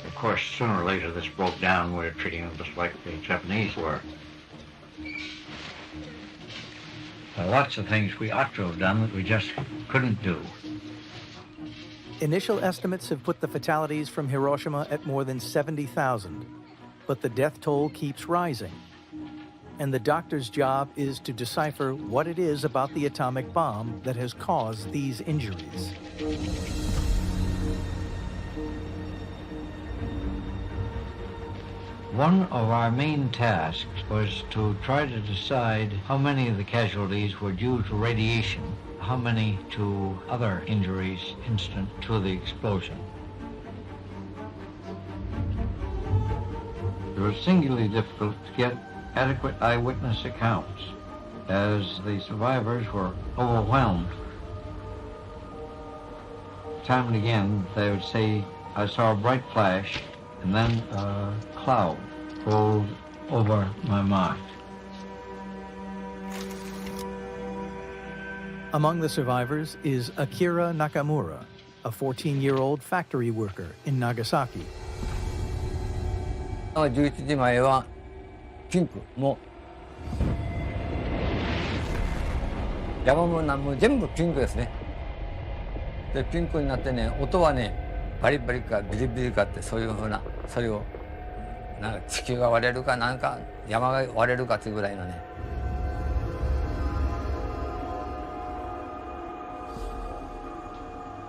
Of course, sooner or later this broke down. We were treating them just like the Japanese were. There are lots of things we ought to have done that we just couldn't do. Initial estimates have put the fatalities from Hiroshima at more than 70,000, but the death toll keeps rising. And the doctor's job is to decipher what it is about the atomic bomb that has caused these injuries. One of our main tasks was to try to decide how many of the casualties were due to radiation, how many to other injuries incident to the explosion. It was singularly difficult to get adequate eyewitness accounts, as the survivors were overwhelmed. Time and again, they would say, I saw a bright flash, and then a cloud rolled over my mind. Among the survivors is Akira Nakamura, a 14-year-old factory worker in Nagasaki. 11時前はピンク、もう山もなんも全部ピンクですね。でピンクになってね、音はねバリバリかビリビリかってそういうふうな、それをなんか地球が割れるかなんか山が割れるかっていうぐらいのね。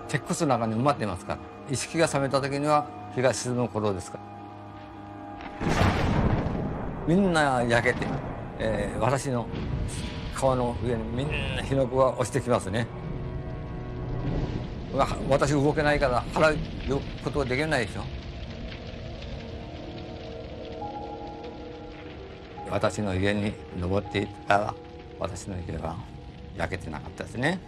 鉄骨の中に埋まってますから、意識が覚めた時には日が沈む頃ですから。みんな焼けて、私の顔の上にみんな火の粉が落ちてきますね。私動けないから払うことはできないでしょ。私の家に登っていったら私の家は焼けてなかったですね。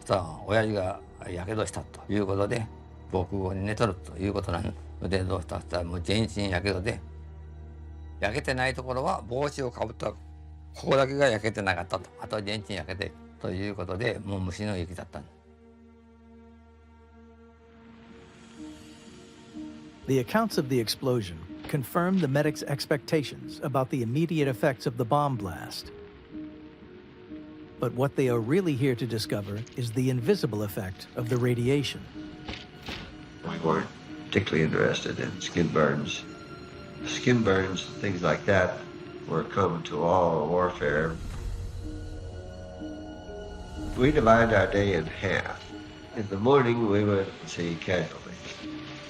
そしたら親父がやけどしたということで防空壕に寝とるということなので、どうしたらもう全身やけどで、焼けてないところは帽子をかぶったここだけが焼けてなかったと、あとは全身焼けてということで、もう虫の息だったんです。The accounts of the explosion confirm the medics' expectations about the immediate effects of the bomb blast. But what they are really here to discover is the invisible effect of the radiation. We weren't particularly interested in skin burns. Skin burns, things like that, were common to all warfare. We divided our day in half. In the morning, we would see casualties.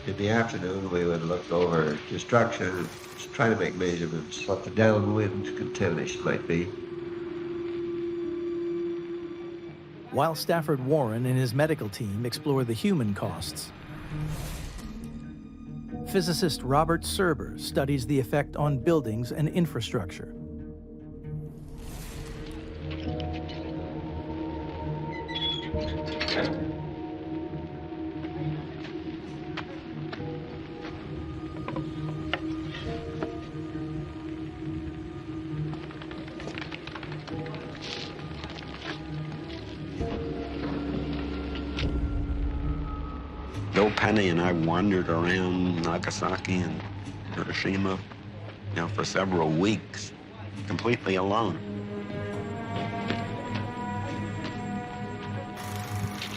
In the afternoon, we would look over destruction, try to make measurements what the downwind contamination might be. While Stafford Warren and his medical team explore the human costs, physicist Robert Serber studies the effect on buildings and infrastructure. Bill Penny and I wandered around Nagasaki and Hiroshima, for several weeks, completely alone.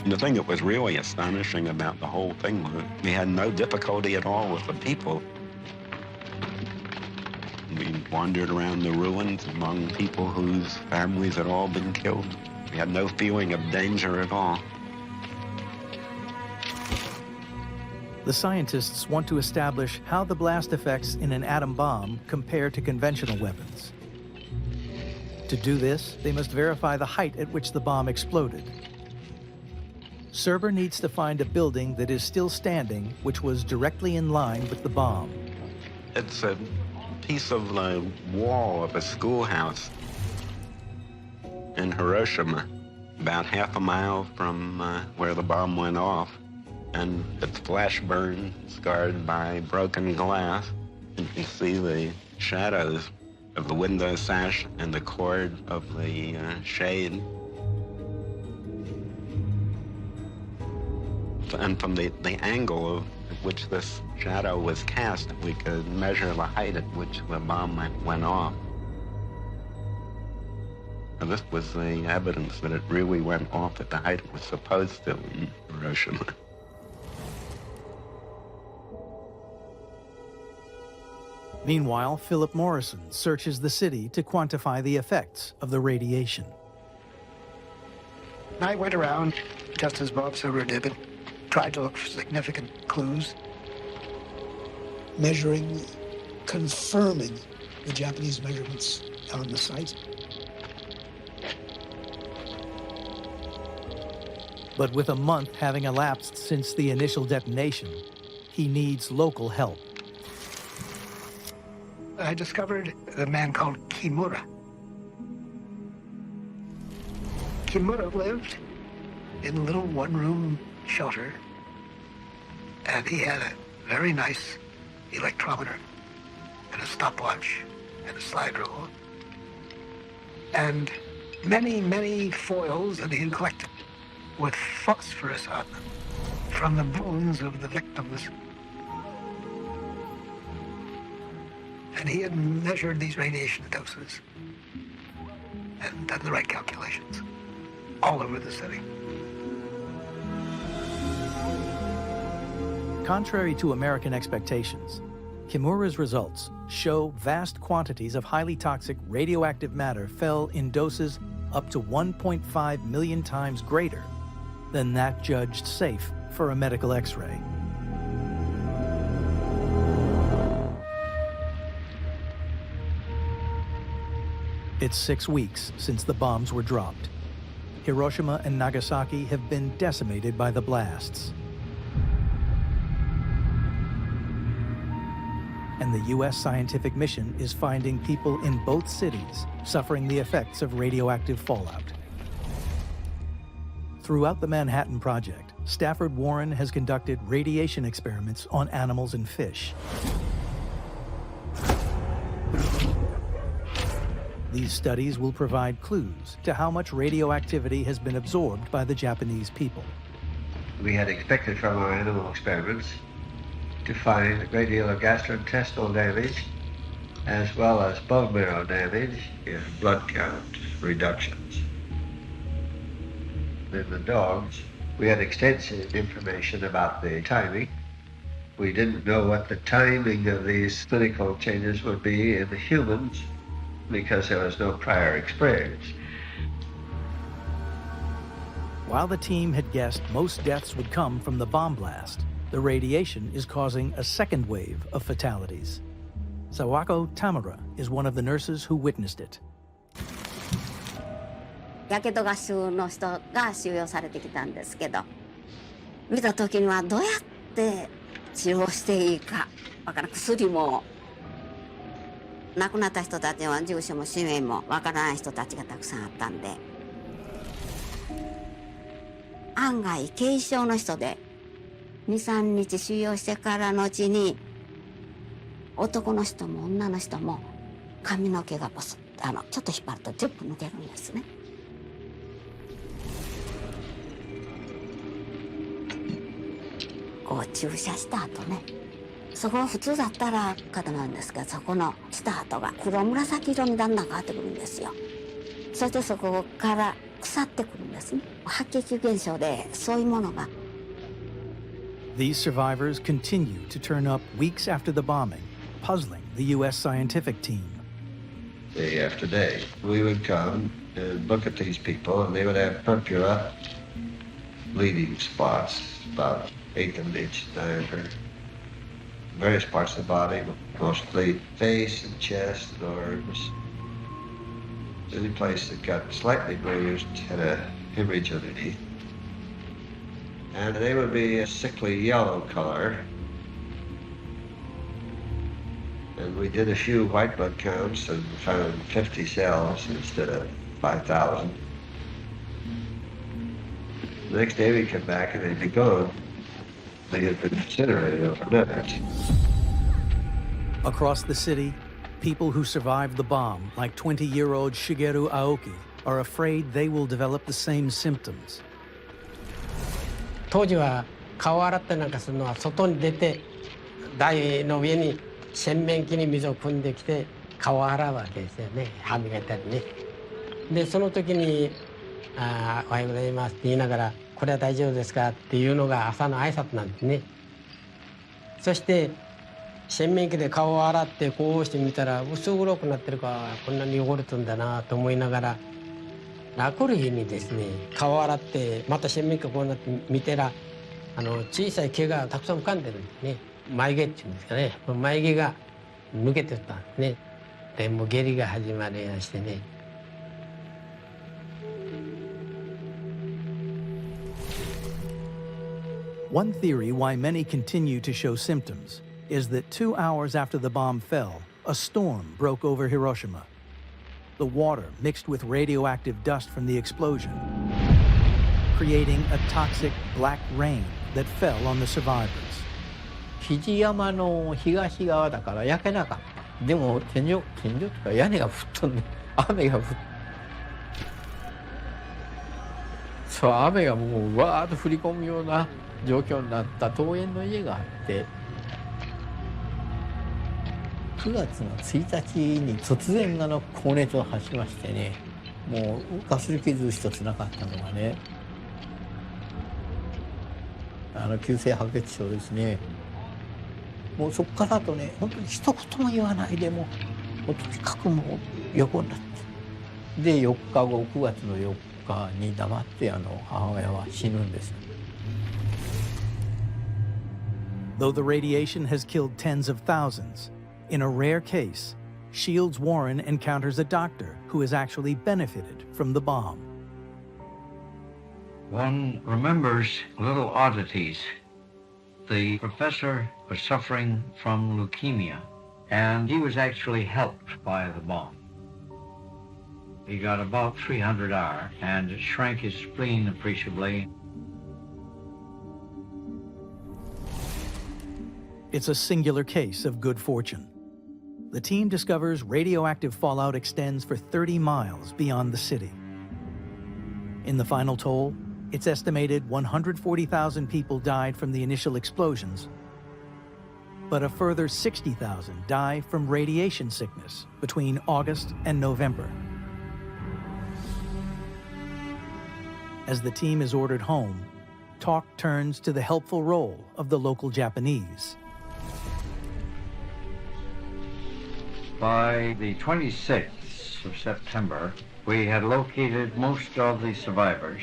And the thing that was really astonishing about the whole thing was we had no difficulty at all with the people. We wandered around the ruins among people whose families had all been killed. We had no feeling of danger at all. The scientists want to establish how the blast effects in an atom bomb compare to conventional weapons. To do this, they must verify the height at which the bomb exploded. Serber needs to find a building that is still standing, which was directly in line with the bomb. It's a piece of the wall of a schoolhouse in Hiroshima, about half a mile from where the bomb went off. And it's flash burned, scarred by broken glass. And you can see the shadows of the window sash and the cord of the shade. And from the angle at which this shadow was cast, we could measure the height at which the bomb went off. And this was the evidence that it really went off at the height it was supposed to in Hiroshima. Meanwhile, Philip Morrison searches the city to quantify the effects of the radiation. I went around, just as Bob Silver did, and tried to look for significant clues. Measuring, confirming the Japanese measurements on the site. But with a month having elapsed since the initial detonation, he needs local help. I discovered a man called Kimura. Kimura lived in a little one-room shelter, and he had a very nice electrometer and a stopwatch and a slide rule, and many, many foils that he had collected with phosphorus on them from the bones of the victims. And he had measured these radiation doses and done the right calculations all over the city. Contrary to American expectations, Kimura's results show vast quantities of highly toxic radioactive matter fell in doses up to 1.5 million times greater than that judged safe for a medical X-ray. It's 6 weeks since the bombs were dropped. Hiroshima and Nagasaki have been decimated by the blasts. and the U.S. scientific mission is finding people in both cities suffering the effects of radioactive fallout. Throughout the Manhattan Project, Stafford Warren has conducted radiation experiments on animals and fish. These studies will provide clues to how much radioactivity has been absorbed by the Japanese people. We had expected from our animal experiments to find a great deal of gastrointestinal damage as well as bone marrow damage and blood count reductions. In the dogs, we had extensive information about the timing. We didn't know what the timing of these clinical changes would be in the humans because there was no prior experience. While the team had guessed most deaths would come from the bomb blast, the radiation is causing a second wave of fatalities. Sawako Tamura is one of the nurses who witnessed it. やけどが収の人が収容されてきたんですけど、見た時にはどうやって治療していいかわからん、薬も亡くなった人たちは住所も氏名もわからない人たちがたくさんあったんで、案外軽症の人で 2,3 日収容してからのうちに男の人も女の人も髪の毛がボスッとちょっと引っ張ると全部抜けるんですね。こう注射した後ね、そこは普通だったら固まるんですが、そこのした後が黒紫色にだんだん変わってくるんですよ。そしてそこから腐ってくるんですね。白血球現象でそういうものが。These survivors continue to turn up weeks after the bombing, puzzling the U.S. scientific team. Day after day, we would come and look at these people, and they would have purpura bleeding spots about 1/8 of an inch diameter. Various parts of the body, mostly face and chest and arms. Any place that got slightly bruised had a hemorrhage underneath. And they would be a sickly yellow color. And we did a few white blood counts and found 50 cells instead of 5,000. The next day we'd come back and they'd be gone. They had been incinerated overnight. Across the city, people who survived the bomb, like 20-year-old Shigeru Aoki, are afraid they will develop the same symptoms. 当時は顔を洗ってなんかするのは外に出て台の上に洗面器に水を汲んできて顔を洗うわけですよね、歯磨いたりね。でその時に「おはようございます」って言いながら「これは大丈夫ですか?」っていうのが朝の挨拶なんですね。そして洗面器で顔を洗ってこうしてみたら薄黒くなってるからこんなに汚れてるんだなと思いながら、来る日にですね顔を洗ってまた洗面器がこうなって見たら小さい毛がたくさん浮かんでるんですね。眉毛っていうんですかね、眉毛が抜けてったんですね。でもう下痢が始まりましてね。One theory why many continue to show symptoms is that 2 hours after the bomb fell, a storm broke over Hiroshima. The water mixed with radioactive dust from the explosion, creating a toxic black rain that fell on the survivors. 肘山の東側だから焼けなかった。でも天井というか屋根が吹っ飛んで雨が降って、そう雨がもうわーっと降り込むような状況になった桃園の家があって、9月の1日に突然高熱を発しましてね、もうかすり傷一つなかったのがね、急性白血症ですね。もうそこからとね、本当に一言も言わないでもうとにかくもう横になって、で4日後9月の4日に黙って母親は死ぬんです。Though the radiation has killed tens of thousands, in a rare case, Shields Warren encounters a doctor who has actually benefited from the bomb. One remembers little oddities. The professor was suffering from leukemia, and he was actually helped by the bomb. He got about 300 hour, and it shrank his spleen appreciably. It's a singular case of good fortune. The team discovers radioactive fallout extends for 30 miles beyond the city. In the final toll, it's estimated 140,000 people died from the initial explosions, but a further 60,000 die from radiation sickness between August and November. As the team is ordered home, talk turns to the helpful role of the local Japanese. By the 26th of September, we had located most of the survivors.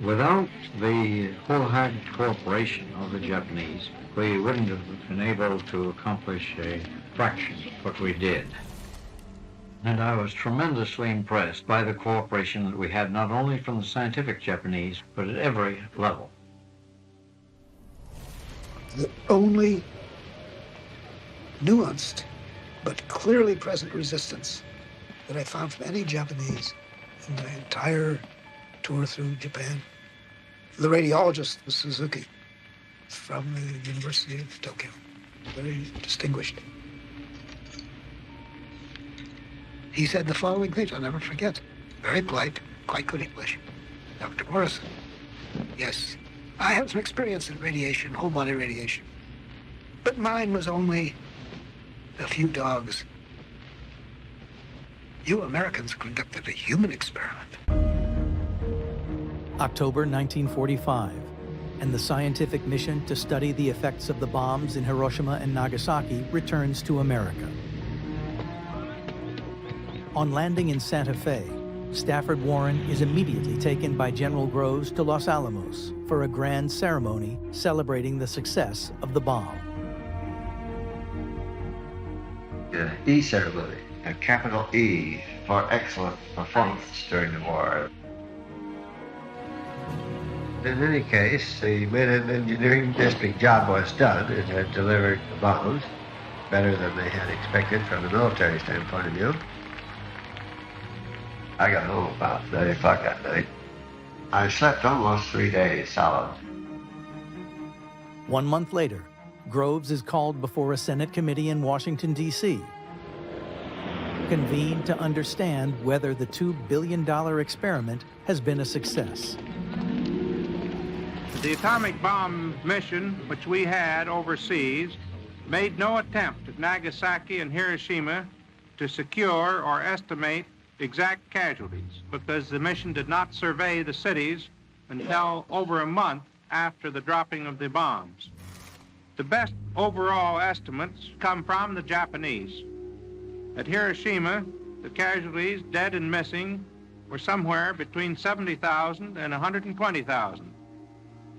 Without the wholehearted cooperation of the Japanese, we wouldn't have been able to accomplish a fraction of what we did. And I was tremendously impressed by the cooperation that we had, not only from the scientific Japanese, but at every level. The only nuanced but clearly present resistance that I found from any Japanese in my entire tour through Japan. The radiologist was Suzuki from the University of Tokyo, very distinguished. He said the following things I'll never forget. Very polite, quite good English. Dr. Morrison, yes, I have some experience in radiation, whole body radiation, but mine was only a few dogs. You Americans conducted a human experiment. October 1945, and the scientific mission to study the effects of the bombs in Hiroshima and Nagasaki returns to America. On landing in Santa Fe, Stafford Warren is immediately taken by General Groves to Los Alamos for a grand ceremony celebrating the success of the bomb. The E ceremony, a capital E for excellent performance during the war. In any case, the men and engineering district job was done. It had delivered the bombs better than they had expected from a military standpoint of view. I got home about 9 o'clock that night. I slept almost 3 days solid. 1 month later, Groves is called before a Senate committee in Washington, D.C., convened to understand whether the $2 billion experiment has been a success. The atomic bomb mission, which we had overseas, made no attempt at Nagasaki and Hiroshima to secure or estimate exact casualties, because the mission did not survey the cities until over a month after the dropping of the bombs. The best overall estimates come from the Japanese. At Hiroshima, the casualties, dead and missing, were somewhere between 70,000 and 120,000.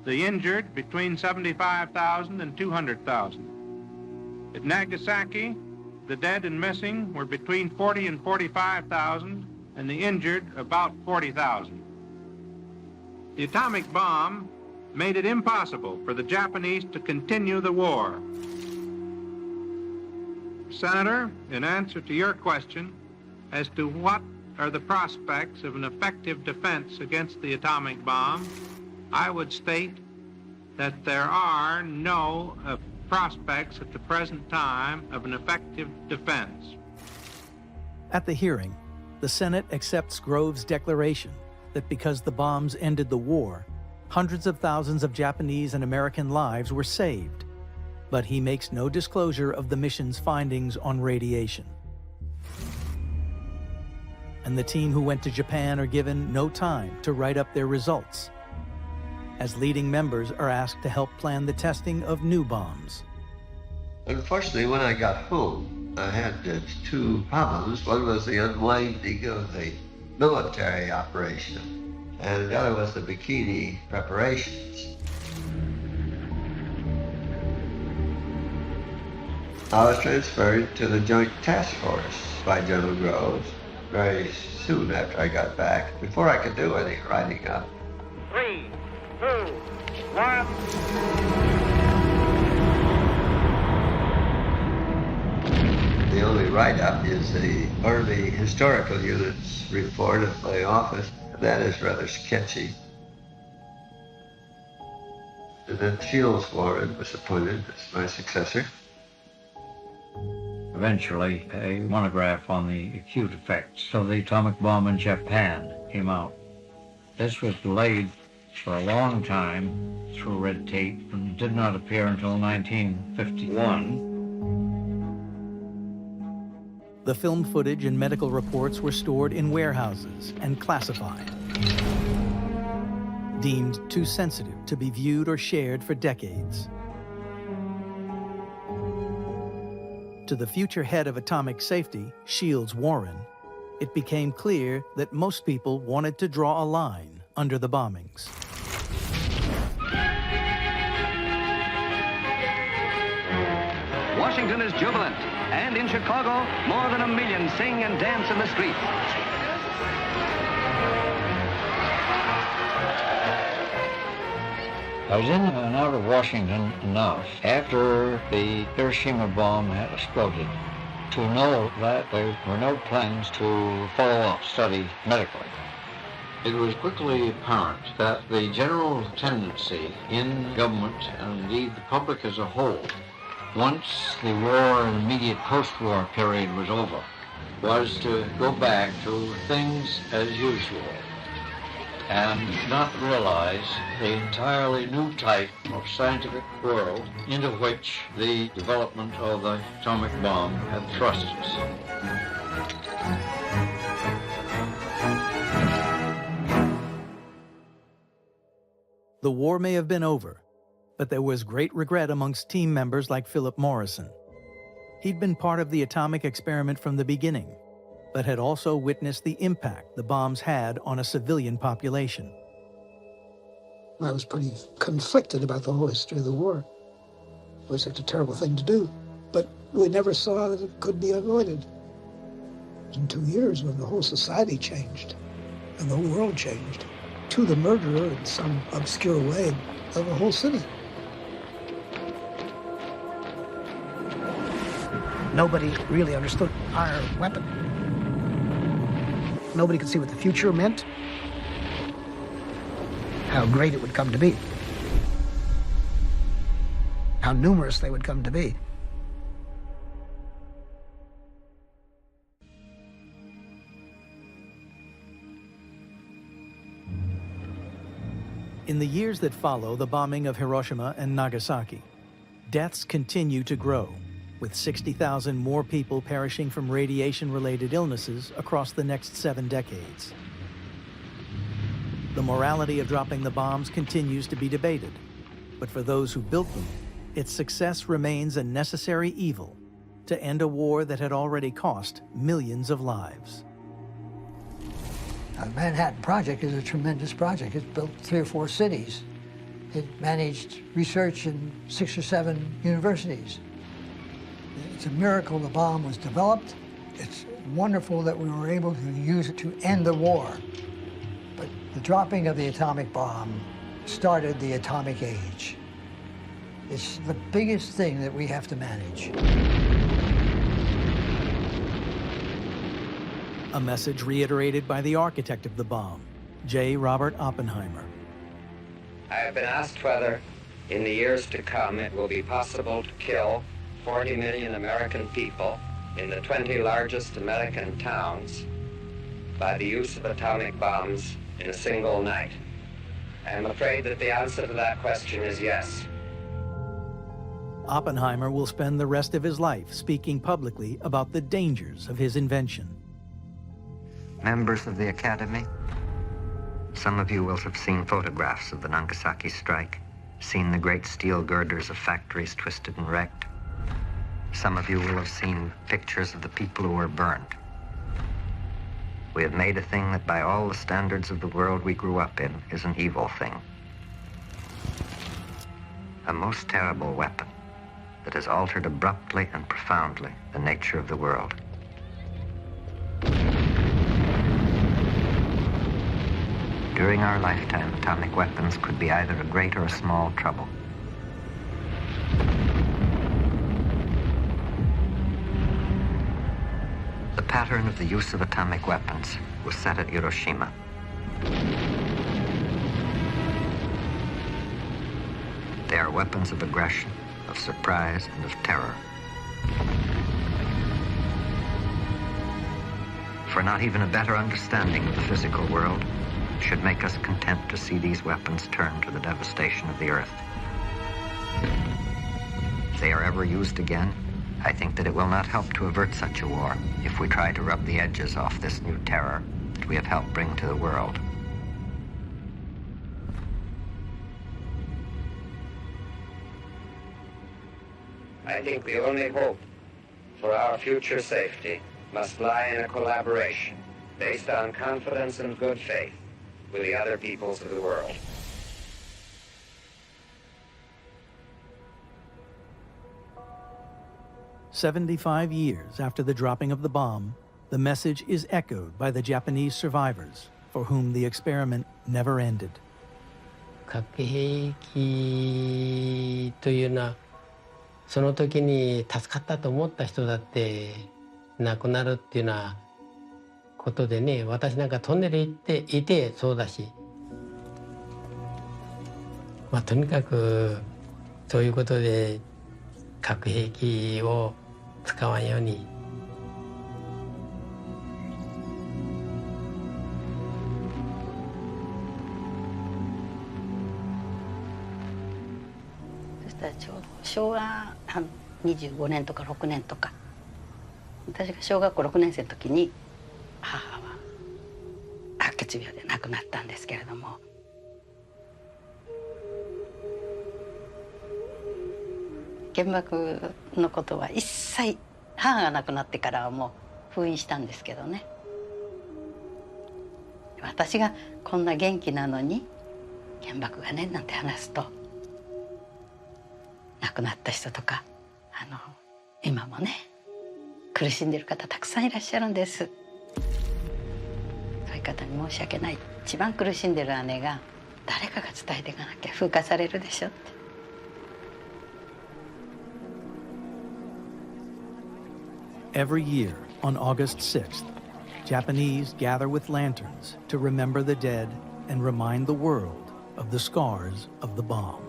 The injured between 75,000 and 200,000. At Nagasaki, the dead and missing were between 40 and 45,000, and the injured about 40,000. The atomic bomb made it impossible for the Japanese to continue the war. Senator, in answer to your question as to what are the prospects of an effective defense against the atomic bomb, I would state that there are no prospects at the present time of an effective defense. At the hearing, the Senate accepts Groves' declaration that because the bombs ended the war, hundreds of thousands of Japanese and American lives were saved, but he makes no disclosure of the mission's findings on radiation. And the team who went to Japan are given no time to write up their results, as leading members are asked to help plan the testing of new bombs. Unfortunately, when I got home, I had two problems. One was the unwinding of the military operation, and the other was the bikini preparations. I was transferred to the Joint Task Force by General Groves very soon after I got back, before I could do any writing up. 3, 2, 1. The only write-up is the Army Historical Unit's report of my office. That is rather sketchy. And then Shields Warren was appointed as my successor. Eventually, a monograph on the acute effects of the atomic bomb in Japan came out. This was delayed for a long time through red tape and did not appear until 1951. The film footage and medical reports were stored in warehouses and classified, deemed too sensitive to be viewed or shared for decades. To the future head of atomic safety, Shields Warren, it became clear that most people wanted to draw a line under the bombings. Washington is jubilant, and in Chicago, more than 1 million sing and dance in the streets. I was in and out of Washington enough after the Hiroshima bomb had exploded to know that there were no plans to follow up study medically. It was quickly apparent that the general tendency in government, and indeed the public as a whole, once the war and immediate post-war period was over, was to go back to things as usual and not realize the entirely new type of scientific world into which the development of the atomic bomb had thrust us. The war may have been over, but there was great regret amongst team members like Philip Morrison. He'd been part of the atomic experiment from the beginning, but had also witnessed the impact the bombs had on a civilian population. I was pretty conflicted about the whole history of the war. It was such a terrible thing to do, but we never saw that it could be avoided. In 2 years, when the whole society changed, and the whole world changed, to the murderer in some obscure way of a whole city. Nobody really understood our weapon. Nobody could see what the future meant, how great it would come to be, how numerous they would come to be. In the years that follow the bombing of Hiroshima and Nagasaki, deaths continue to grow, with 60,000 more people perishing from radiation-related illnesses across the next 7 decades. The morality of dropping the bombs continues to be debated, but for those who built them, its success remains a necessary evil to end a war that had already cost millions of lives. The Manhattan Project is a tremendous project. It built 3 or 4 cities. It managed research in 6 or 7 universities. It's a miracle the bomb was developed. It's wonderful that we were able to use it to end the war. But the dropping of the atomic bomb started the atomic age. It's the biggest thing that we have to manage. A message reiterated by the architect of the bomb, J. Robert Oppenheimer. I have been asked whether, in the years to come, it will be possible to kill 40 million American people in the 20 largest American towns by the use of atomic bombs in a single night. I am afraid that the answer to that question is yes. Oppenheimer will spend the rest of his life speaking publicly about the dangers of his invention. Members of the Academy, some of you will have seen photographs of the Nagasaki strike, seen the great steel girders of factories twisted and wrecked. Some of you will have seen pictures of the people who were burned. We have made a thing that by all the standards of the world we grew up in is an evil thing. A most terrible weapon that has altered abruptly and profoundly the nature of the world. During our lifetime, atomic weapons could be either a great or a small trouble. pattern of the use of atomic weapons was set at Hiroshima. They are weapons of aggression, of surprise, and of terror. For not even a better understanding of the physical world should make us content to see these weapons turn to the devastation of the earth. If they are ever used again, I think that it will not help to avert such a war if we try to rub the edges off this new terror that we have helped bring to the world. I think the only hope for our future safety must lie in a collaboration based on confidence and good faith with the other peoples of the world. "75 years after the dropping of the bomb, the message is echoed by the Japanese survivors for whom the experiment never ended. 核兵器というのはその時に助かったと思った人だって亡くなるっていうようなことでね、私なんかトンネル行っていてそうだし、とにかくそういうことで核兵器を使わんように。そしたらちょうど昭和25年とか6年とか、私が小学校6年生の時に母は白血病で亡くなったんですけれども、原爆のことは一切母が亡くなってからはもう封印したんですけどね。私がこんな元気なのに原爆がねなんて話すと、亡くなった人とか今もね苦しんでる方たくさんいらっしゃるんです。そういう方に申し訳ない、一番苦しんでる姉が誰かが伝えていかなきゃ風化されるでしょって。Every year, on August 6th, Japanese gather with lanterns to remember the dead and remind the world of the scars of the bomb.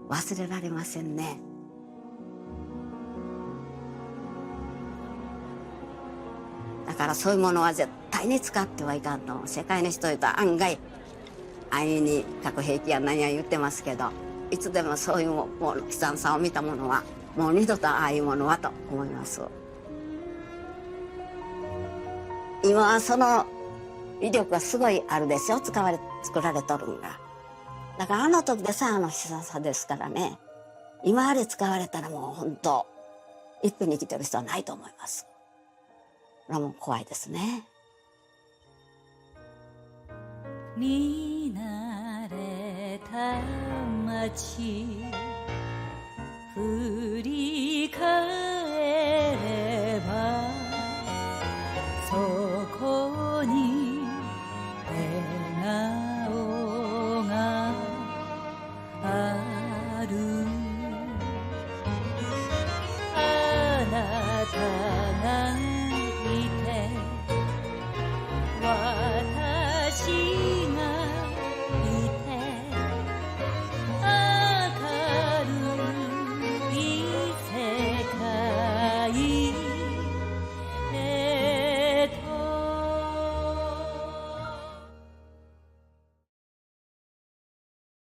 忘れられませんね。だからそういうものは絶対に使ってはいかんと。世界の人々案外安易に核兵器や何や言ってますけど、いつでもそういうもの悲惨さを見たものはもう二度とああいうものはと思います。今はその威力がすごいあるでしょ、作られとるんが。だからあの時でさ悲惨さですからね、今あれ使われたらもう本当一分に生きてる人はないと思います。これはもう怖いですね。見慣れた街振り返